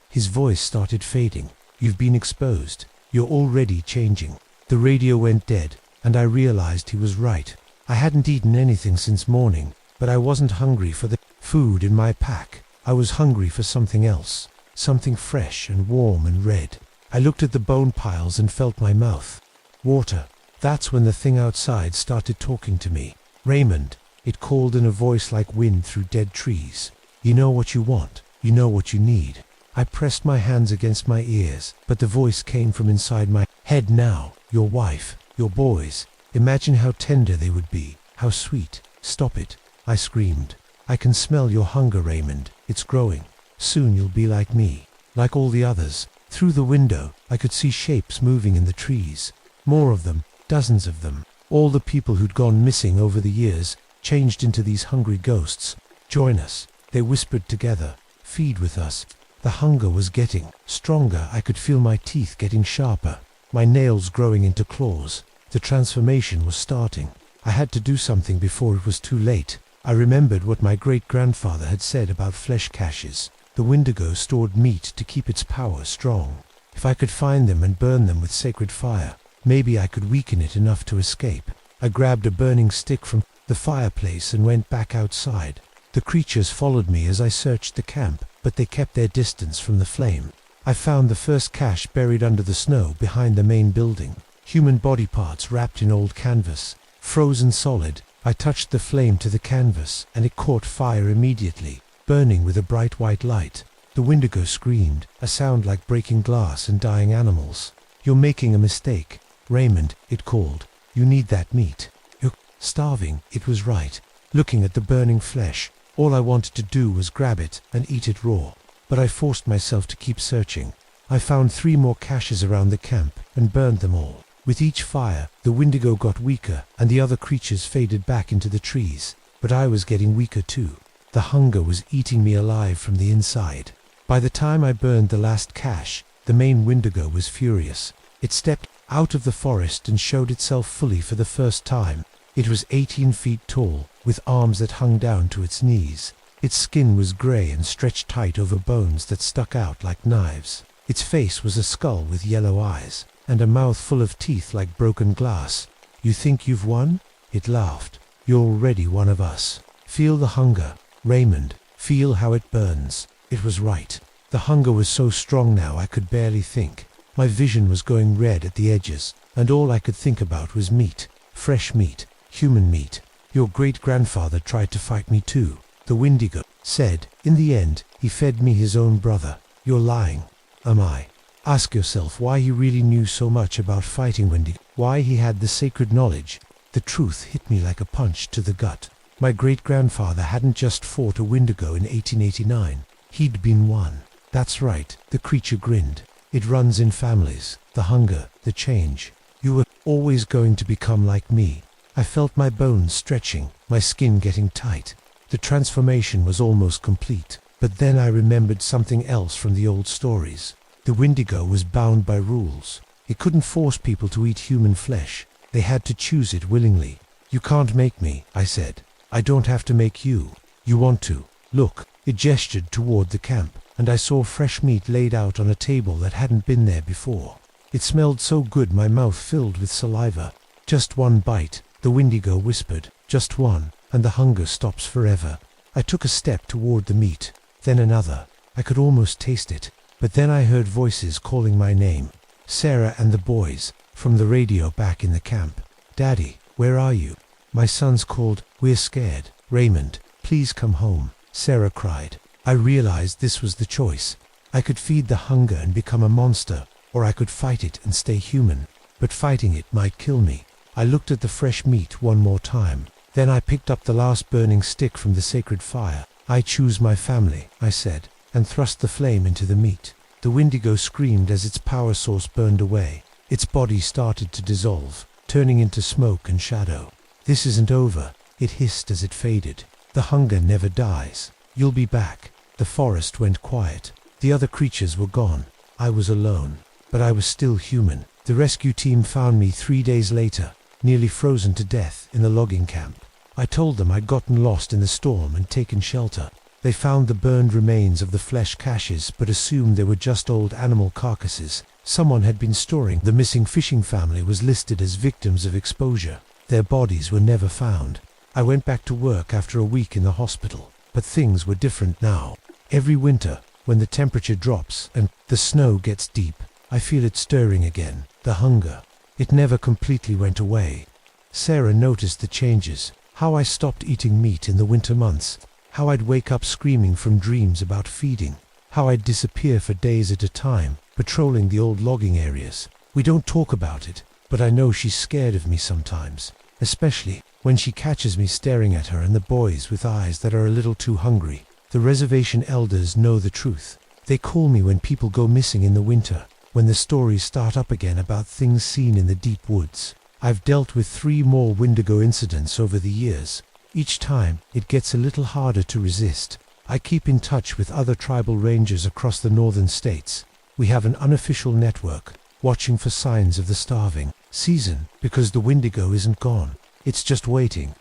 his voice started fading. You've been exposed. You're already changing. The radio went dead, and I realized he was right. I hadn't eaten anything since morning, but I wasn't hungry for the food in my pack. I was hungry for something else, something fresh and warm and red. I looked at the bone piles and felt my mouth. Water. That's when the thing outside started talking to me. Raymond, it called in a voice like wind through dead trees. You know what you want. You know what you need. I pressed my hands against my ears, but the voice came from inside my head now. Your wife, your boys. Imagine how tender they would be, how sweet. Stop it, I screamed. I can smell your hunger, Raymond. It's growing. Soon you'll be like me, like all the others. Through the window, I could see shapes moving in the trees. More of them, dozens of them. All the people who'd gone missing over the years, changed into these hungry ghosts. Join us, they whispered together. Feed with us. The hunger was getting stronger. I could feel my teeth getting sharper, my nails growing into claws. The transformation was starting. I had to do something before it was too late. I remembered what my great-grandfather had said about flesh caches. The Wendigo stored meat to keep its power strong. If I could find them and burn them with sacred fire, maybe I could weaken it enough to escape. I grabbed a burning stick from the fireplace and went back outside. The creatures followed me as I searched the camp, but they kept their distance from the flame. I found the first cache buried under the snow behind the main building. Human body parts wrapped in old canvas, frozen solid. I touched the flame to the canvas, and it caught fire immediately, burning with a bright white light. The Wendigo screamed, a sound like breaking glass and dying animals. You're making a mistake, Raymond, it called. You need that meat. You're starving. It was right. Looking at the burning flesh, all I wanted to do was grab it and eat it raw. But I forced myself to keep searching. I found 3 more caches around the camp and burned them all. With each fire, the Wendigo got weaker and the other creatures faded back into the trees. But I was getting weaker too. The hunger was eating me alive from the inside. By the time I burned the last cache, the main Wendigo was furious. It stepped out of the forest and showed itself fully for the first time. It was 18 feet tall, with arms that hung down to its knees. Its skin was grey and stretched tight over bones that stuck out like knives. Its face was a skull with yellow eyes, and a mouth full of teeth like broken glass. You think you've won? It laughed. You're already one of us. Feel the hunger, Raymond. Feel how it burns. It was right. The hunger was so strong now I could barely think. My vision was going red at the edges, and all I could think about was meat. Fresh meat. Human meat. Your great-grandfather tried to fight me too, the Wendigo said. In the end, he fed me his own brother. You're lying. Am I? Ask yourself why he really knew so much about fighting Wendigo, why he had the sacred knowledge. The truth hit me like a punch to the gut. My great-grandfather hadn't just fought a Wendigo in 1889. He'd been one. That's right, the creature grinned. It runs in families, the hunger, the change. You were always going to become like me. I felt my bones stretching, my skin getting tight. The transformation was almost complete. But then I remembered something else from the old stories. The Wendigo was bound by rules. It couldn't force people to eat human flesh. They had to choose it willingly. You can't make me, I said. I don't have to make you. You want to. Look. It gestured toward the camp, and I saw fresh meat laid out on a table that hadn't been there before. It smelled so good my mouth filled with saliva. Just one bite, the Wendigo whispered. Just one, and the hunger stops forever. I took a step toward the meat, then another. I could almost taste it, but then I heard voices calling my name. Sarah and the boys, from the radio back in the camp. Daddy, where are you? My sons called. We're scared. Raymond, please come home, Sarah cried. I realized this was the choice. I could feed the hunger and become a monster, or I could fight it and stay human. But fighting it might kill me. I looked at the fresh meat one more time. Then I picked up the last burning stick from the sacred fire. I choose my family, I said, and thrust the flame into the meat. The The Wendigo screamed as its power source burned away. Its body started to dissolve, turning into smoke and shadow. "This isn't over," it hissed as it faded. "The hunger never dies. You'll be back." The forest went quiet. The other creatures were gone. I was alone, but I was still human. The rescue team found me 3 days later, nearly frozen to death in the logging camp. I told them I'd gotten lost in the storm and taken shelter. They found the burned remains of the flesh caches but assumed they were just old animal carcasses someone had been storing. The missing fishing family was listed as victims of exposure. Their bodies were never found. I went back to work after a week in the hospital, but things were different now. Every winter, when the temperature drops and the snow gets deep, I feel it stirring again, the hunger. It never completely went away. Sarah noticed the changes, how I stopped eating meat in the winter months, how I'd wake up screaming from dreams about feeding, how I'd disappear for days at a time, patrolling the old logging areas. We don't talk about it, but I know she's scared of me sometimes, especially when she catches me staring at her and the boys with eyes that are a little too hungry. The reservation elders know the truth. They call me when people go missing in the winter, when the stories start up again about things seen in the deep woods. I've dealt with 3 more Wendigo incidents over the years. Each time, it gets a little harder to resist. I keep in touch with other tribal rangers across the northern states. We have an unofficial network, watching for signs of the starving season, because the Wendigo isn't gone. It's just waiting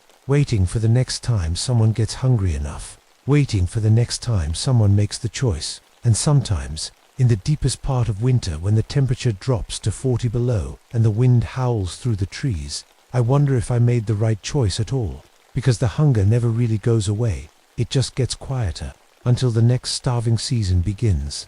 for the next time someone gets hungry enough, waiting for the next time someone makes the choice. And sometimes, in the deepest part of winter when the temperature drops to 40 below and the wind howls through the trees, I wonder if I made the right choice at all. Because the hunger never really goes away, it just gets quieter, until the next starving season begins.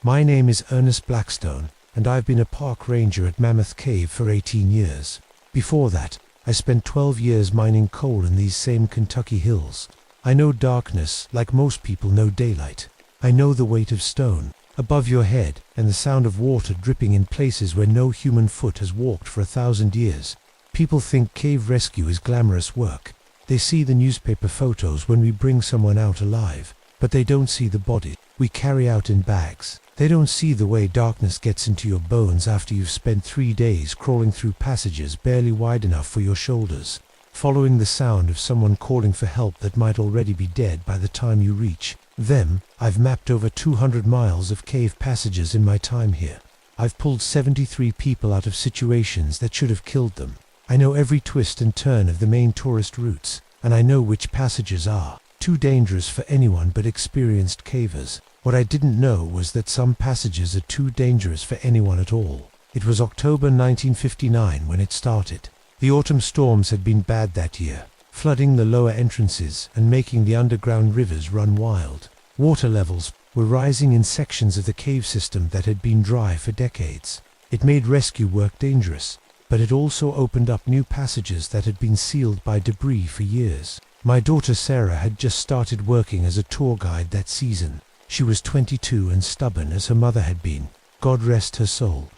My name is Ernest Blackstone, and I've been a park ranger at Mammoth Cave for 18 years. Before that, I spent 12 years mining coal in these same Kentucky hills. I know darkness like most people know daylight. I know the weight of stone above your head and the sound of water dripping in places where no human foot has walked for 1,000 years. People think cave rescue is glamorous work. They see the newspaper photos when we bring someone out alive, but they don't see the body we carry out in bags. They don't see the way darkness gets into your bones after you've spent 3 days crawling through passages barely wide enough for your shoulders, following the sound of someone calling for help that might already be dead by the time you reach them. I've mapped over 200 miles of cave passages in my time here. I've pulled 73 people out of situations that should have killed them. I know every twist and turn of the main tourist routes, and I know which passages are too dangerous for anyone but experienced cavers. What I didn't know was that some passages are too dangerous for anyone at all. It was October 1959 when it started. The autumn storms had been bad that year, flooding the lower entrances and making the underground rivers run wild. Water levels were rising in sections of the cave system that had been dry for decades. It made rescue work dangerous, but it also opened up new passages that had been sealed by debris for years. My daughter Sarah had just started working as a tour guide that season. She was 22 and stubborn as her mother had been. God rest her soul.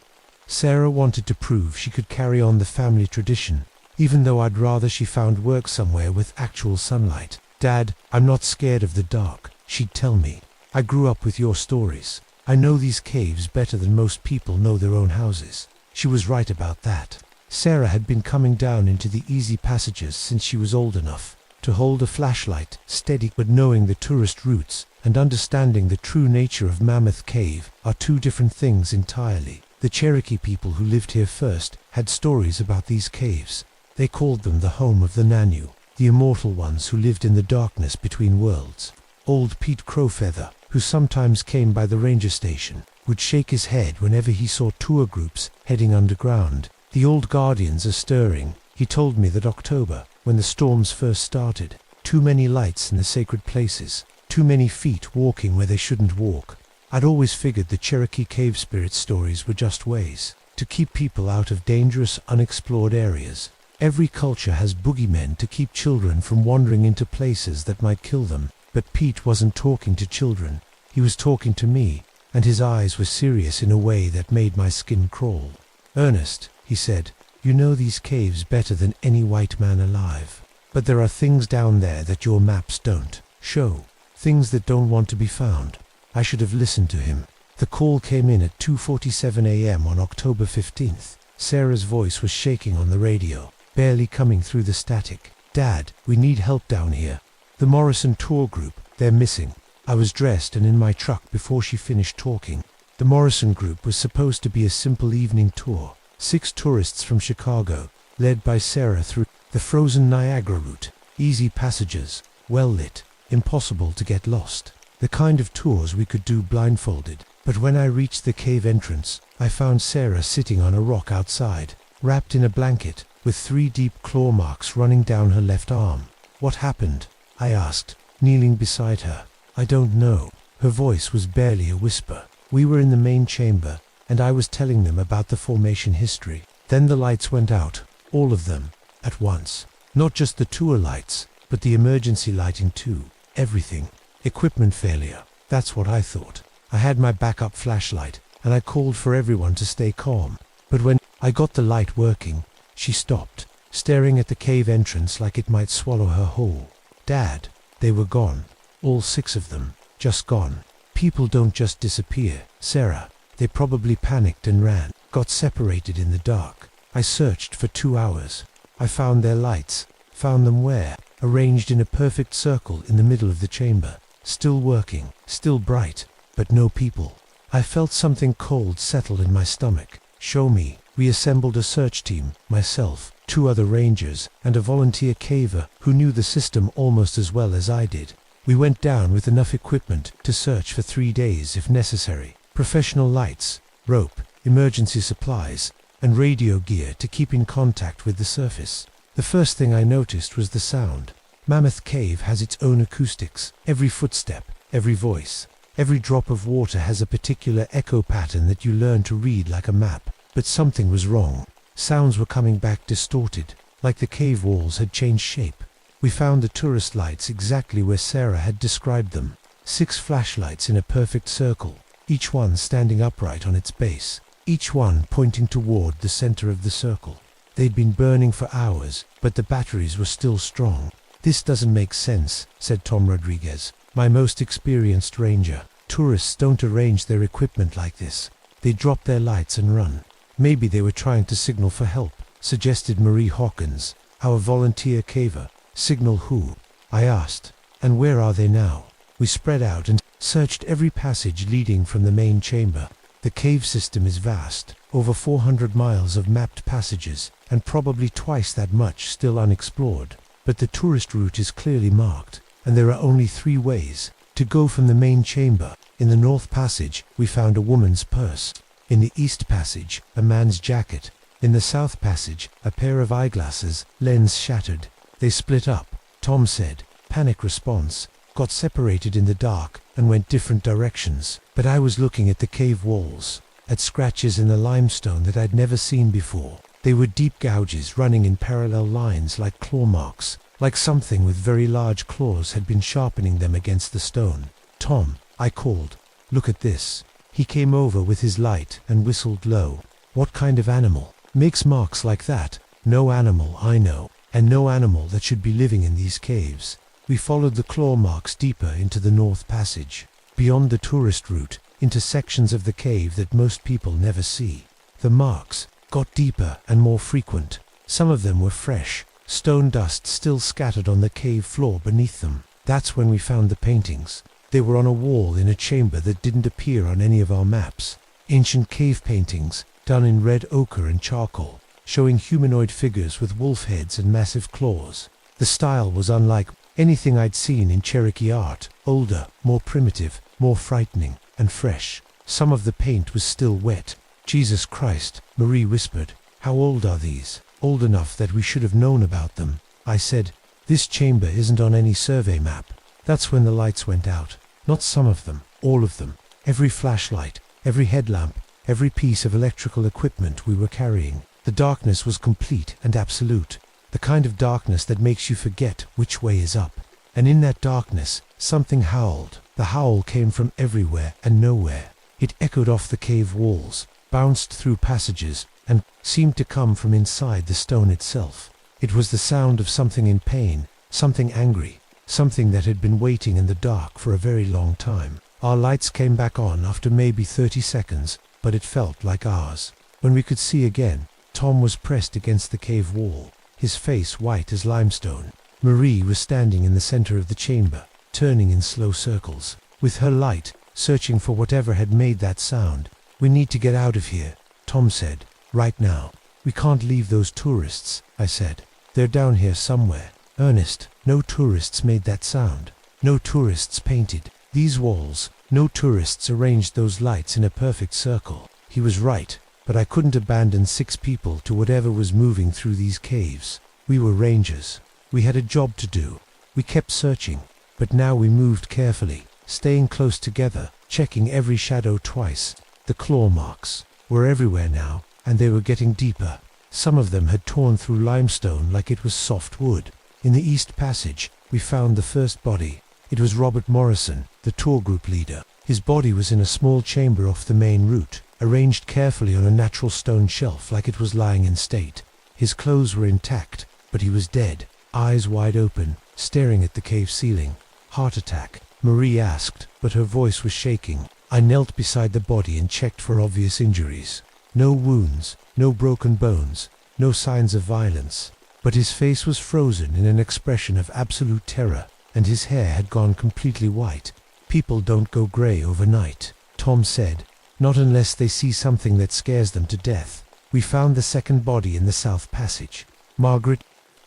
Sarah wanted to prove she could carry on the family tradition, even though I'd rather she found work somewhere with actual sunlight. "Dad, I'm not scared of the dark," she'd tell me. "I grew up with your stories. I know these caves better than most people know their own houses." She was right about that. Sarah had been coming down into the easy passages since she was old enough to hold a flashlight, steady, but knowing the tourist routes and understanding the true nature of Mammoth Cave are two different things entirely. The Cherokee people who lived here first had stories about these caves. They called them the home of the Nanu, the immortal ones who lived in the darkness between worlds. Old Pete Crowfeather, who sometimes came by the ranger station, would shake his head whenever he saw tour groups heading underground. The old guardians are stirring. He told me that October, when the storms first started, too many lights in the sacred places, too many feet walking where they shouldn't walk. I'd always figured the Cherokee cave spirit stories were just ways to keep people out of dangerous, unexplored areas. Every culture has boogeymen to keep children from wandering into places that might kill them. But Pete wasn't talking to children. He was talking to me, and his eyes were serious in a way that made my skin crawl. "Ernest," he said, "you know these caves better than any white man alive. But there are things down there that your maps don't show. Things that don't want to be found. I should have listened to him. The call came in at 2:47 a.m. on October 15th. Sarah's voice was shaking on the radio, barely coming through the static. "Dad, we need help down here. The Morrison tour group, they're missing." I was dressed and in my truck before she finished talking. The Morrison group was supposed to be a simple evening tour. 6 tourists from Chicago, led by Sarah through the frozen Niagara route. Easy passages, well lit, impossible to get lost. The kind of tours we could do blindfolded. But when I reached the cave entrance, I found Sarah sitting on a rock outside, wrapped in a blanket, with 3 deep claw marks running down her left arm. "What happened?" I asked, kneeling beside her. "I don't know." Her voice was barely a whisper. We were in the main chamber, and I was telling them about the formation history. Then the lights went out, all of them, at once. Not just the tour lights, but the emergency lighting too. Everything. Equipment failure. That's what I thought. I had my backup flashlight, and I called for everyone to stay calm. But when I got the light working, she stopped, staring at the cave entrance like it might swallow her whole. "Dad." They were gone. All 6 of them. Just gone. People don't just disappear, Sarah. They probably panicked and ran, got separated in the dark. I searched for 2 hours. I found their lights. Found them where? Arranged in a perfect circle in the middle of the chamber. Still working, still bright, but no people. I felt something cold settle in my stomach. "Show me." We assembled a search team, myself, 2 other rangers, and a volunteer caver who knew the system almost as well as I did. We went down with enough equipment to search for 3 days if necessary. Professional lights, rope, emergency supplies, and radio gear to keep in contact with the surface. The first thing I noticed was the sound. Mammoth Cave has its own acoustics. Every footstep, every voice, every drop of water has a particular echo pattern that you learn to read like a map. But something was wrong. Sounds were coming back distorted, like the cave walls had changed shape. We found the tourist lights exactly where Sarah had described them. 6 flashlights in a perfect circle, each one standing upright on its base, each one pointing toward the center of the circle. They'd been burning for hours, but the batteries were still strong. "This doesn't make sense," said Tom Rodriguez, my most experienced ranger. "Tourists don't arrange their equipment like this. They drop their lights and run." "Maybe they were trying to signal for help," suggested Marie Hawkins, our volunteer caver. "Signal who?" I asked. "And where are they now?" We spread out and searched every passage leading from the main chamber. The cave system is vast, over 400 miles of mapped passages, and probably twice that much still unexplored. But the tourist route is clearly marked, and there are only 3 ways to go from the main chamber. In the north passage, we found a woman's purse. In the east passage, a man's jacket. In the south passage, a pair of eyeglasses, lens shattered. They split up, Tom said. Panic response. Got separated in the dark and went different directions. But I was looking at the cave walls, at scratches in the limestone that I'd never seen before. They were deep gouges running in parallel lines like claw marks, like something with very large claws had been sharpening them against the stone. "Tom," I called, "look at this." He came over with his light and whistled low. "What kind of animal makes marks like that?" "No animal I know, and no animal that should be living in these caves." We followed the claw marks deeper into the north passage, beyond the tourist route, into sections of the cave that most people never see. The marks got deeper and more frequent. Some of them were fresh, stone dust still scattered on the cave floor beneath them. That's when we found the paintings. They were on a wall in a chamber that didn't appear on any of our maps. Ancient cave paintings, done in red ochre and charcoal, showing humanoid figures with wolf heads and massive claws. The style was unlike anything I'd seen in Cherokee art, older, more primitive, more frightening, and fresh. Some of the paint was still wet. "Jesus Christ," Marie whispered. "How old are these?" "Old enough that we should have known about them," I said. "This chamber isn't on any survey map." That's when the lights went out. Not some of them, all of them. Every flashlight, every headlamp, every piece of electrical equipment we were carrying. The darkness was complete and absolute. The kind of darkness that makes you forget which way is up. And in that darkness, something howled. The howl came from everywhere and nowhere. It echoed off the cave walls, bounced through passages, and seemed to come from inside the stone itself. It was the sound of something in pain, something angry, something that had been waiting in the dark for a very long time. Our lights came back on after maybe 30 seconds, but it felt like hours. When we could see again, Tom was pressed against the cave wall, his face white as limestone. Marie was standing in the center of the chamber, turning in slow circles, with her light, searching for whatever had made that sound. "We need to get out of here," Tom said. "Right now." "We can't leave those tourists," I said. "They're down here somewhere." "Ernest, no tourists made that sound. No tourists painted these walls. No tourists arranged those lights in a perfect circle." He was right, but I couldn't abandon 6 people to whatever was moving through these caves. We were rangers. We had a job to do. We kept searching, but now we moved carefully, staying close together, checking every shadow twice. The claw marks were everywhere now, and they were getting deeper. Some of them had torn through limestone like it was soft wood. In the East Passage, we found the first body. It was Robert Morrison, the tour group leader. His body was in a small chamber off the main route, arranged carefully on a natural stone shelf like it was lying in state. His clothes were intact, but he was dead, eyes wide open, staring at the cave ceiling. "Heart attack?" Marie asked, but her voice was shaking. I knelt beside the body and checked for obvious injuries. No wounds, no broken bones, no signs of violence. But his face was frozen in an expression of absolute terror, and his hair had gone completely white. "People don't go gray overnight," Tom said. "Not unless they see something that scares them to death." We found the second body in the South Passage. Margaret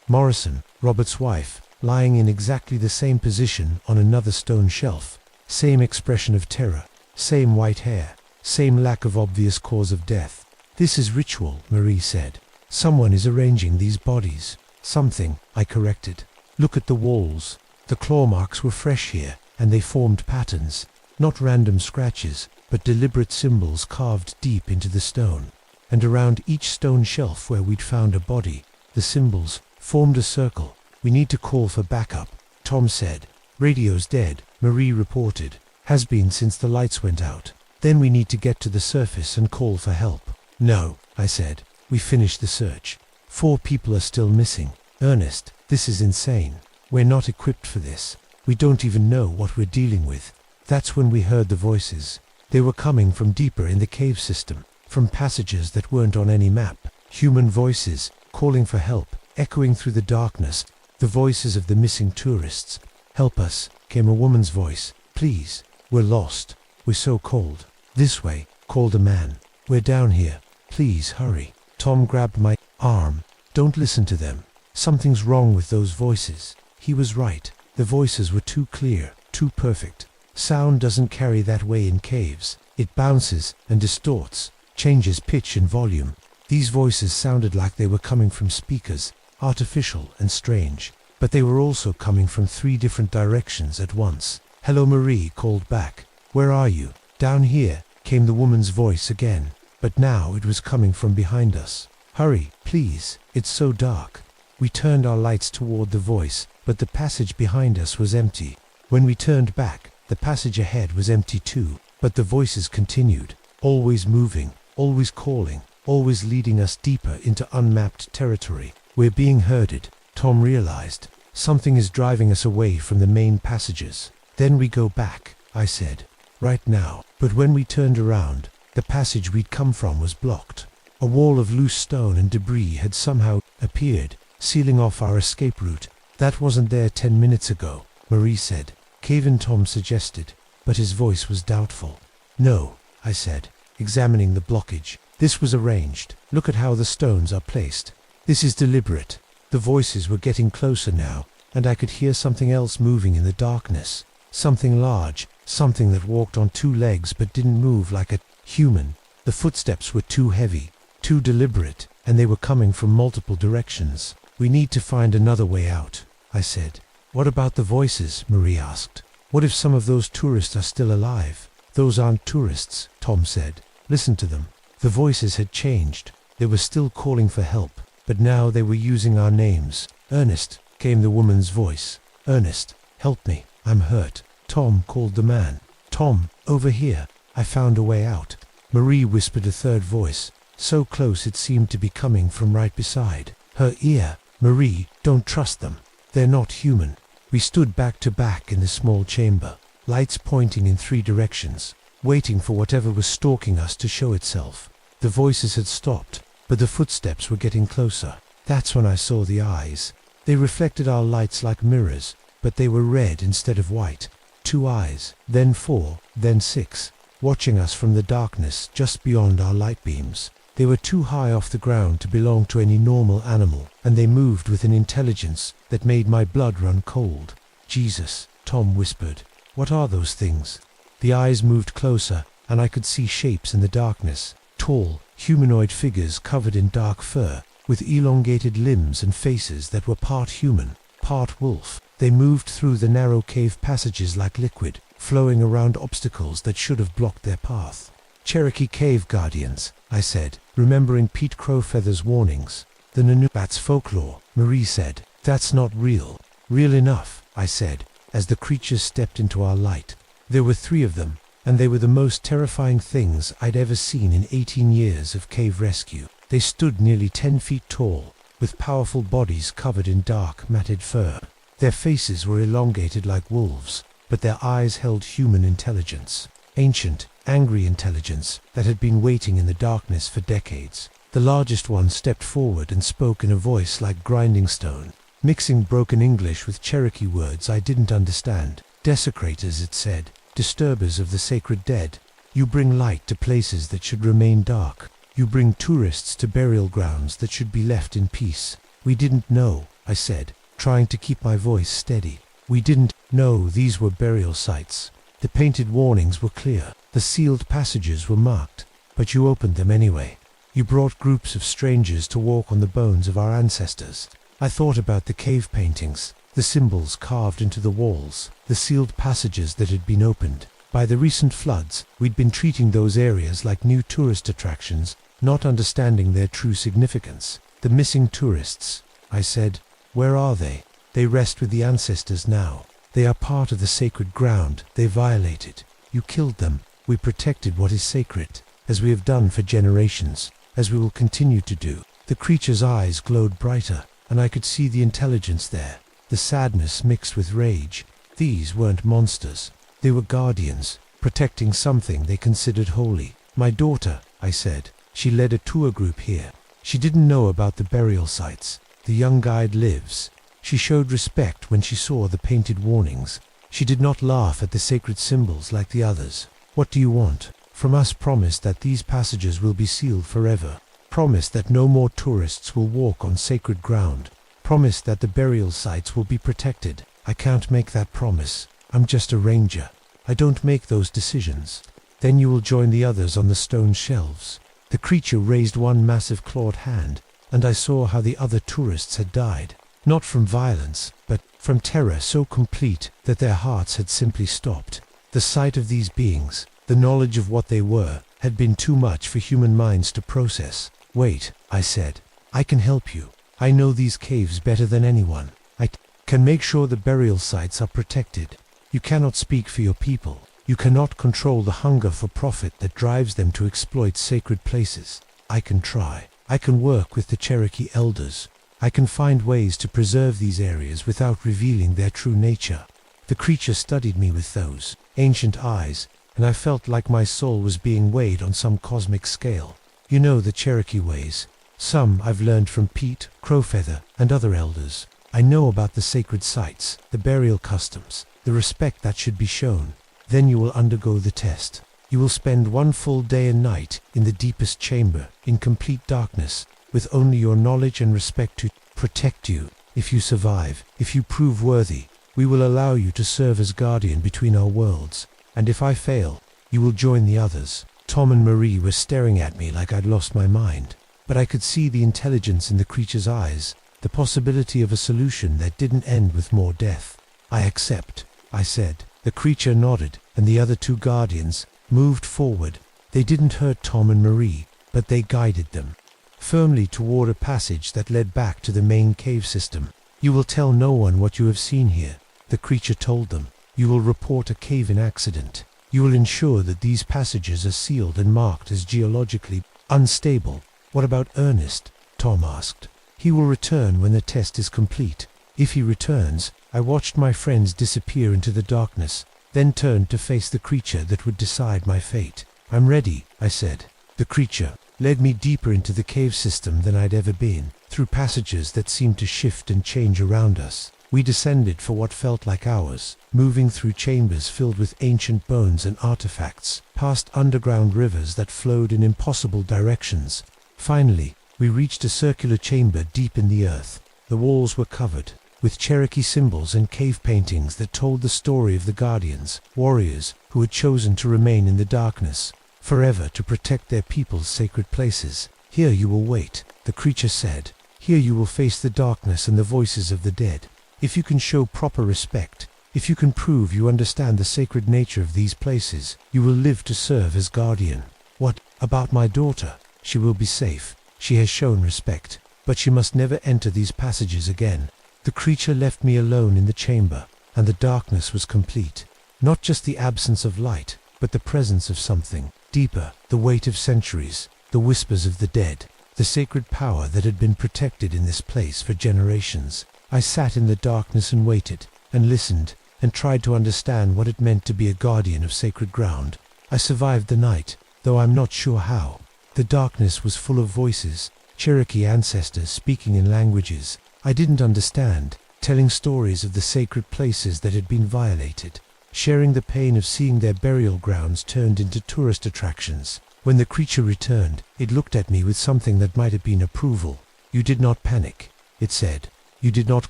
Morrison, Robert's wife, lying in exactly the same position on another stone shelf. Same expression of terror, same white hair, same lack of obvious cause of death. "This is ritual," Marie said. "Someone is arranging these bodies." "Something," I corrected. "Look at the walls. The claw marks were fresh here, and they formed patterns. Not random scratches, but deliberate symbols carved deep into the stone. And around each stone shelf where we'd found a body, the symbols formed a circle." "We need to call for backup," Tom said. "Radio's dead," Marie reported. "Has been since the lights went out." "Then we need to get to the surface and call for help." "No," I said. "We finished the search. 4 people are still missing." "Ernest, this is insane. We're not equipped for this. We don't even know what we're dealing with." That's when we heard the voices. They were coming from deeper in the cave system, from passages that weren't on any map. Human voices, calling for help, echoing through the darkness. The voices of the missing tourists. "Help us," came a woman's voice. "Please, we're lost. We're so cold." "This way," called a man. "We're down here. Please hurry." Tom grabbed my arm. "Don't listen to them. Something's wrong with those voices." He was right. The voices were too clear, too perfect. Sound doesn't carry that way in caves. It bounces and distorts, changes pitch and volume. These voices sounded like they were coming from speakers, artificial and strange. But they were also coming from 3 different directions at once. "Hello," Marie called back. "Where are you?" "Down here," came the woman's voice again. But now it was coming from behind us. "Hurry, please, it's so dark." We turned our lights toward the voice, but the passage behind us was empty. When we turned back, the passage ahead was empty too, but the voices continued, always moving, always calling, always leading us deeper into unmapped territory. "We're being herded," Tom realized. "Something is driving us away from the main passages." "Then we go back," I said. "Right now." But when we turned around, the passage we'd come from was blocked. A wall of loose stone and debris had somehow appeared, sealing off our escape route. "That wasn't there 10 minutes ago," Marie said. Kevin, Tom suggested, but his voice was doubtful. "No," I said, examining the blockage. "This was arranged. Look at how the stones are placed. This is deliberate." The voices were getting closer now, and I could hear something else moving in the darkness. Something large, something that walked on 2 legs but didn't move like a human. The footsteps were too heavy, too deliberate, and they were coming from multiple directions. "We need to find another way out," I said. "What about the voices?" Marie asked. "What if some of those tourists are still alive?" "Those aren't tourists," Tom said. "Listen to them." The voices had changed. They were still calling for help, but now they were using our names. "Ernest," came the woman's voice. "Ernest, help me. I'm hurt." "Tom," called the man. "Tom, over here. I found a way out." Marie whispered a third voice, so close it seemed to be coming from right beside her ear. "Marie, don't trust them. They're not human." We stood back to back in the small chamber, lights pointing in 3 directions, waiting for whatever was stalking us to show itself. The voices had stopped, but the footsteps were getting closer. That's when I saw the eyes. They reflected our lights like mirrors, but they were red instead of white. 2 eyes, then 4, then 6, watching us from the darkness just beyond our light beams. They were too high off the ground to belong to any normal animal, and they moved with an intelligence that made my blood run cold. "Jesus," Tom whispered. "What are those things?" The eyes moved closer, and I could see shapes in the darkness. Tall, humanoid figures covered in dark fur, with elongated limbs and faces that were part human, part wolf. They moved through the narrow cave passages like liquid, flowing around obstacles that should have blocked their path. "Cherokee Cave Guardians," I said, remembering Pete Crowfeather's warnings. "The Nanu—" "That's folklore," Marie said. "That's not real." "Real enough," I said, as the creatures stepped into our light. There were 3 of them, and they were the most terrifying things I'd ever seen in 18 years of cave rescue. They stood nearly 10 feet tall, with powerful bodies covered in dark, matted fur. Their faces were elongated like wolves, but their eyes held human intelligence. Ancient, angry intelligence that had been waiting in the darkness for decades. The largest one stepped forward and spoke in a voice like grinding stone, mixing broken English with Cherokee words I didn't understand. "Desecrators," it said, "disturbers of the sacred dead. You bring light to places that should remain dark. You bring tourists to burial grounds that should be left in peace." "We didn't know," I said, trying to keep my voice steady. "We didn't know these were burial sites. The painted warnings were clear. The sealed passages were marked. But you opened them anyway. You brought groups of strangers to walk on the bones of our ancestors." I thought about the cave paintings, the symbols carved into the walls, the sealed passages that had been opened. By the recent floods, we'd been treating those areas like new tourist attractions, not understanding their true significance. "The missing tourists," I said. "Where are they?" "They rest with the ancestors now. They are part of the sacred ground they violated. You killed them. We protected what is sacred, as we have done for generations, as we will continue to do." The creature's eyes glowed brighter, and I could see the intelligence there, the sadness mixed with rage. These weren't monsters. They were guardians, protecting something they considered holy. "My daughter," I said. "She led a tour group here. She didn't know about the burial sites. The young guide lives. She showed respect when she saw the painted warnings. She did not laugh at the sacred symbols like the others." "What do you want?" "From us, promise that these passages will be sealed forever. Promise that no more tourists will walk on sacred ground. Promise that the burial sites will be protected." "I can't make that promise. I'm just a ranger. I don't make those decisions." "Then you will join the others on the stone shelves." The creature raised one massive clawed hand, and I saw how the other tourists had died. Not from violence, but from terror so complete that their hearts had simply stopped. The sight of these beings, the knowledge of what they were, had been too much for human minds to process. "Wait," I said. "I can help you. I know these caves better than anyone. I can make sure the burial sites are protected. You cannot speak for your people. You cannot control the hunger for profit that drives them to exploit sacred places. I can try. I can work with the Cherokee elders. I can find ways to preserve these areas without revealing their true nature." The creature studied me with those ancient eyes, and I felt like my soul was being weighed on some cosmic scale. "You know the Cherokee ways. Some I've learned from Pete, Crowfeather, and other elders. I know about the sacred sites, the burial customs, the respect that should be shown. Then you will undergo the test. You will spend 1 full day and night in the deepest chamber, in complete darkness, with only your knowledge and respect to protect you. If you survive, if you prove worthy, we will allow you to serve as guardian between our worlds. And if I fail, you will join the others." Tom and Marie were staring at me like I'd lost my mind, but I could see the intelligence in the creature's eyes, the possibility of a solution that didn't end with more death. "I accept," I said. The creature nodded, and the other 2 guardians moved forward. They didn't hurt Tom and Marie, but they guided them firmly toward a passage that led back to the main cave system. "You will tell no one what you have seen here," the creature told them. "You will report a cave-in accident. You will ensure that these passages are sealed and marked as geologically unstable." "What about Ernest?" Tom asked. He will return when the test is complete. If he returns, I watched my friends disappear into the darkness, then turned to face the creature that would decide my fate. I'm ready, I said. The creature led me deeper into the cave system than I'd ever been, through passages that seemed to shift and change around us. We descended for what felt like hours, moving through chambers filled with ancient bones and artifacts, past underground rivers that flowed in impossible directions. Finally, we reached a circular chamber deep in the earth. The walls were covered with Cherokee symbols and cave paintings that told the story of the Guardians, warriors who had chosen to remain in the darkness, forever to protect their people's sacred places. Here you will wait, the creature said. Here you will face the darkness and the voices of the dead. If you can show proper respect, if you can prove you understand the sacred nature of these places, you will live to serve as guardian. What about my daughter? She will be safe. She has shown respect, but she must never enter these passages again. The creature left me alone in the chamber, and the darkness was complete. Not just the absence of light, but the presence of something deeper, the weight of centuries, the whispers of the dead, the sacred power that had been protected in this place for generations. I sat in the darkness and waited, and listened, and tried to understand what it meant to be a guardian of sacred ground. I survived the night, though I'm not sure how. The darkness was full of voices, Cherokee ancestors speaking in languages I didn't understand, telling stories of the sacred places that had been violated, sharing the pain of seeing their burial grounds turned into tourist attractions. When the creature returned, it looked at me with something that might have been approval. You did not panic, it said. You did not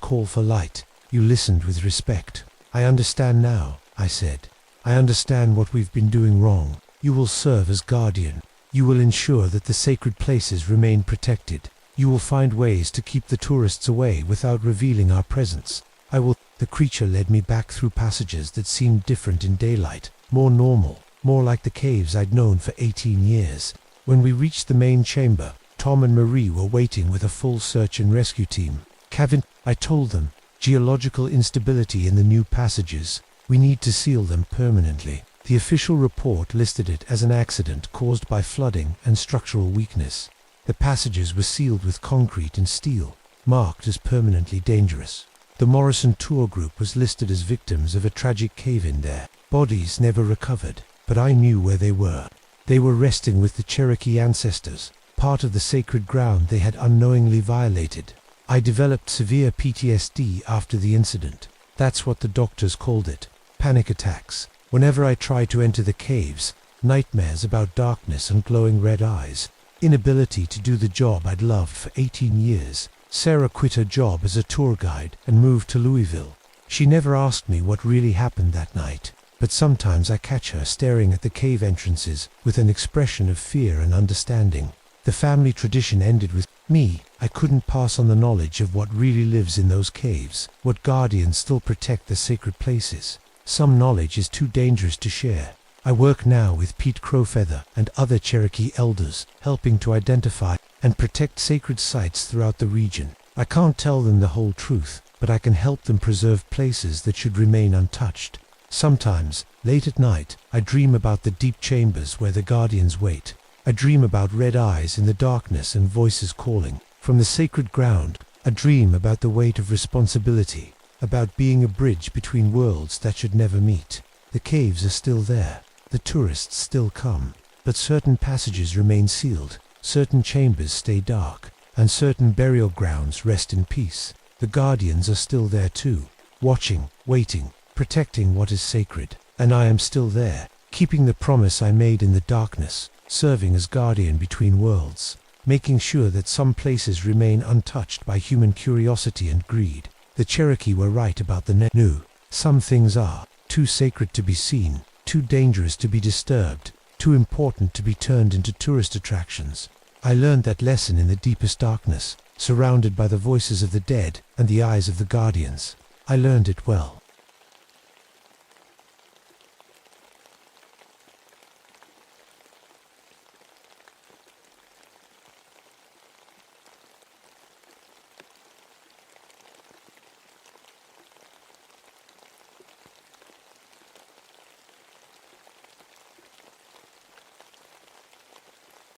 call for light. You listened with respect. I understand now, I said. I understand what we've been doing wrong. You will serve as guardian. You will ensure that the sacred places remain protected. You will find ways to keep the tourists away without revealing our presence. I will. The creature led me back through passages that seemed different in daylight, more normal, more like the caves I'd known for 18 years. When we reached the main chamber, Tom and Marie were waiting with a full search and rescue team. Kevin, I told them, geological instability in the new passages. We need to seal them permanently. The official report listed it as an accident caused by flooding and structural weakness. The passages were sealed with concrete and steel, marked as permanently dangerous. The Morrison tour group was listed as victims of a tragic cave-in there. Bodies never recovered, but I knew where they were. They were resting with the Cherokee ancestors, part of the sacred ground they had unknowingly violated. I developed severe PTSD after the incident. That's what the doctors called it. Panic attacks. Whenever I tried to enter the caves, nightmares about darkness and glowing red eyes. Inability to do the job I'd loved for 18 years. Sarah quit her job as a tour guide and moved to Louisville. She never asked me what really happened that night, but sometimes I catch her staring at the cave entrances with an expression of fear and understanding. The family tradition ended with me. I couldn't pass on the knowledge of what really lives in those caves, what guardians still protect the sacred places. Some knowledge is too dangerous to share. I work now with Pete Crowfeather and other Cherokee elders, helping to identify and protect sacred sites throughout the region. I can't tell them the whole truth, but I can help them preserve places that should remain untouched. Sometimes, late at night, I dream about the deep chambers where the guardians wait. I dream about red eyes in the darkness and voices calling. From the sacred ground, I dream about the weight of responsibility, about being a bridge between worlds that should never meet. The caves are still there. The tourists still come. But certain passages remain sealed, certain chambers stay dark, and certain burial grounds rest in peace. The guardians are still there too, watching, waiting, protecting what is sacred. And I am still there, keeping the promise I made in the darkness, serving as guardian between worlds, making sure that some places remain untouched by human curiosity and greed. The Cherokee were right about the new. Some things are too sacred to be seen, too dangerous to be disturbed, too important to be turned into tourist attractions. I learned that lesson in the deepest darkness, surrounded by the voices of the dead and the eyes of the guardians. I learned it well.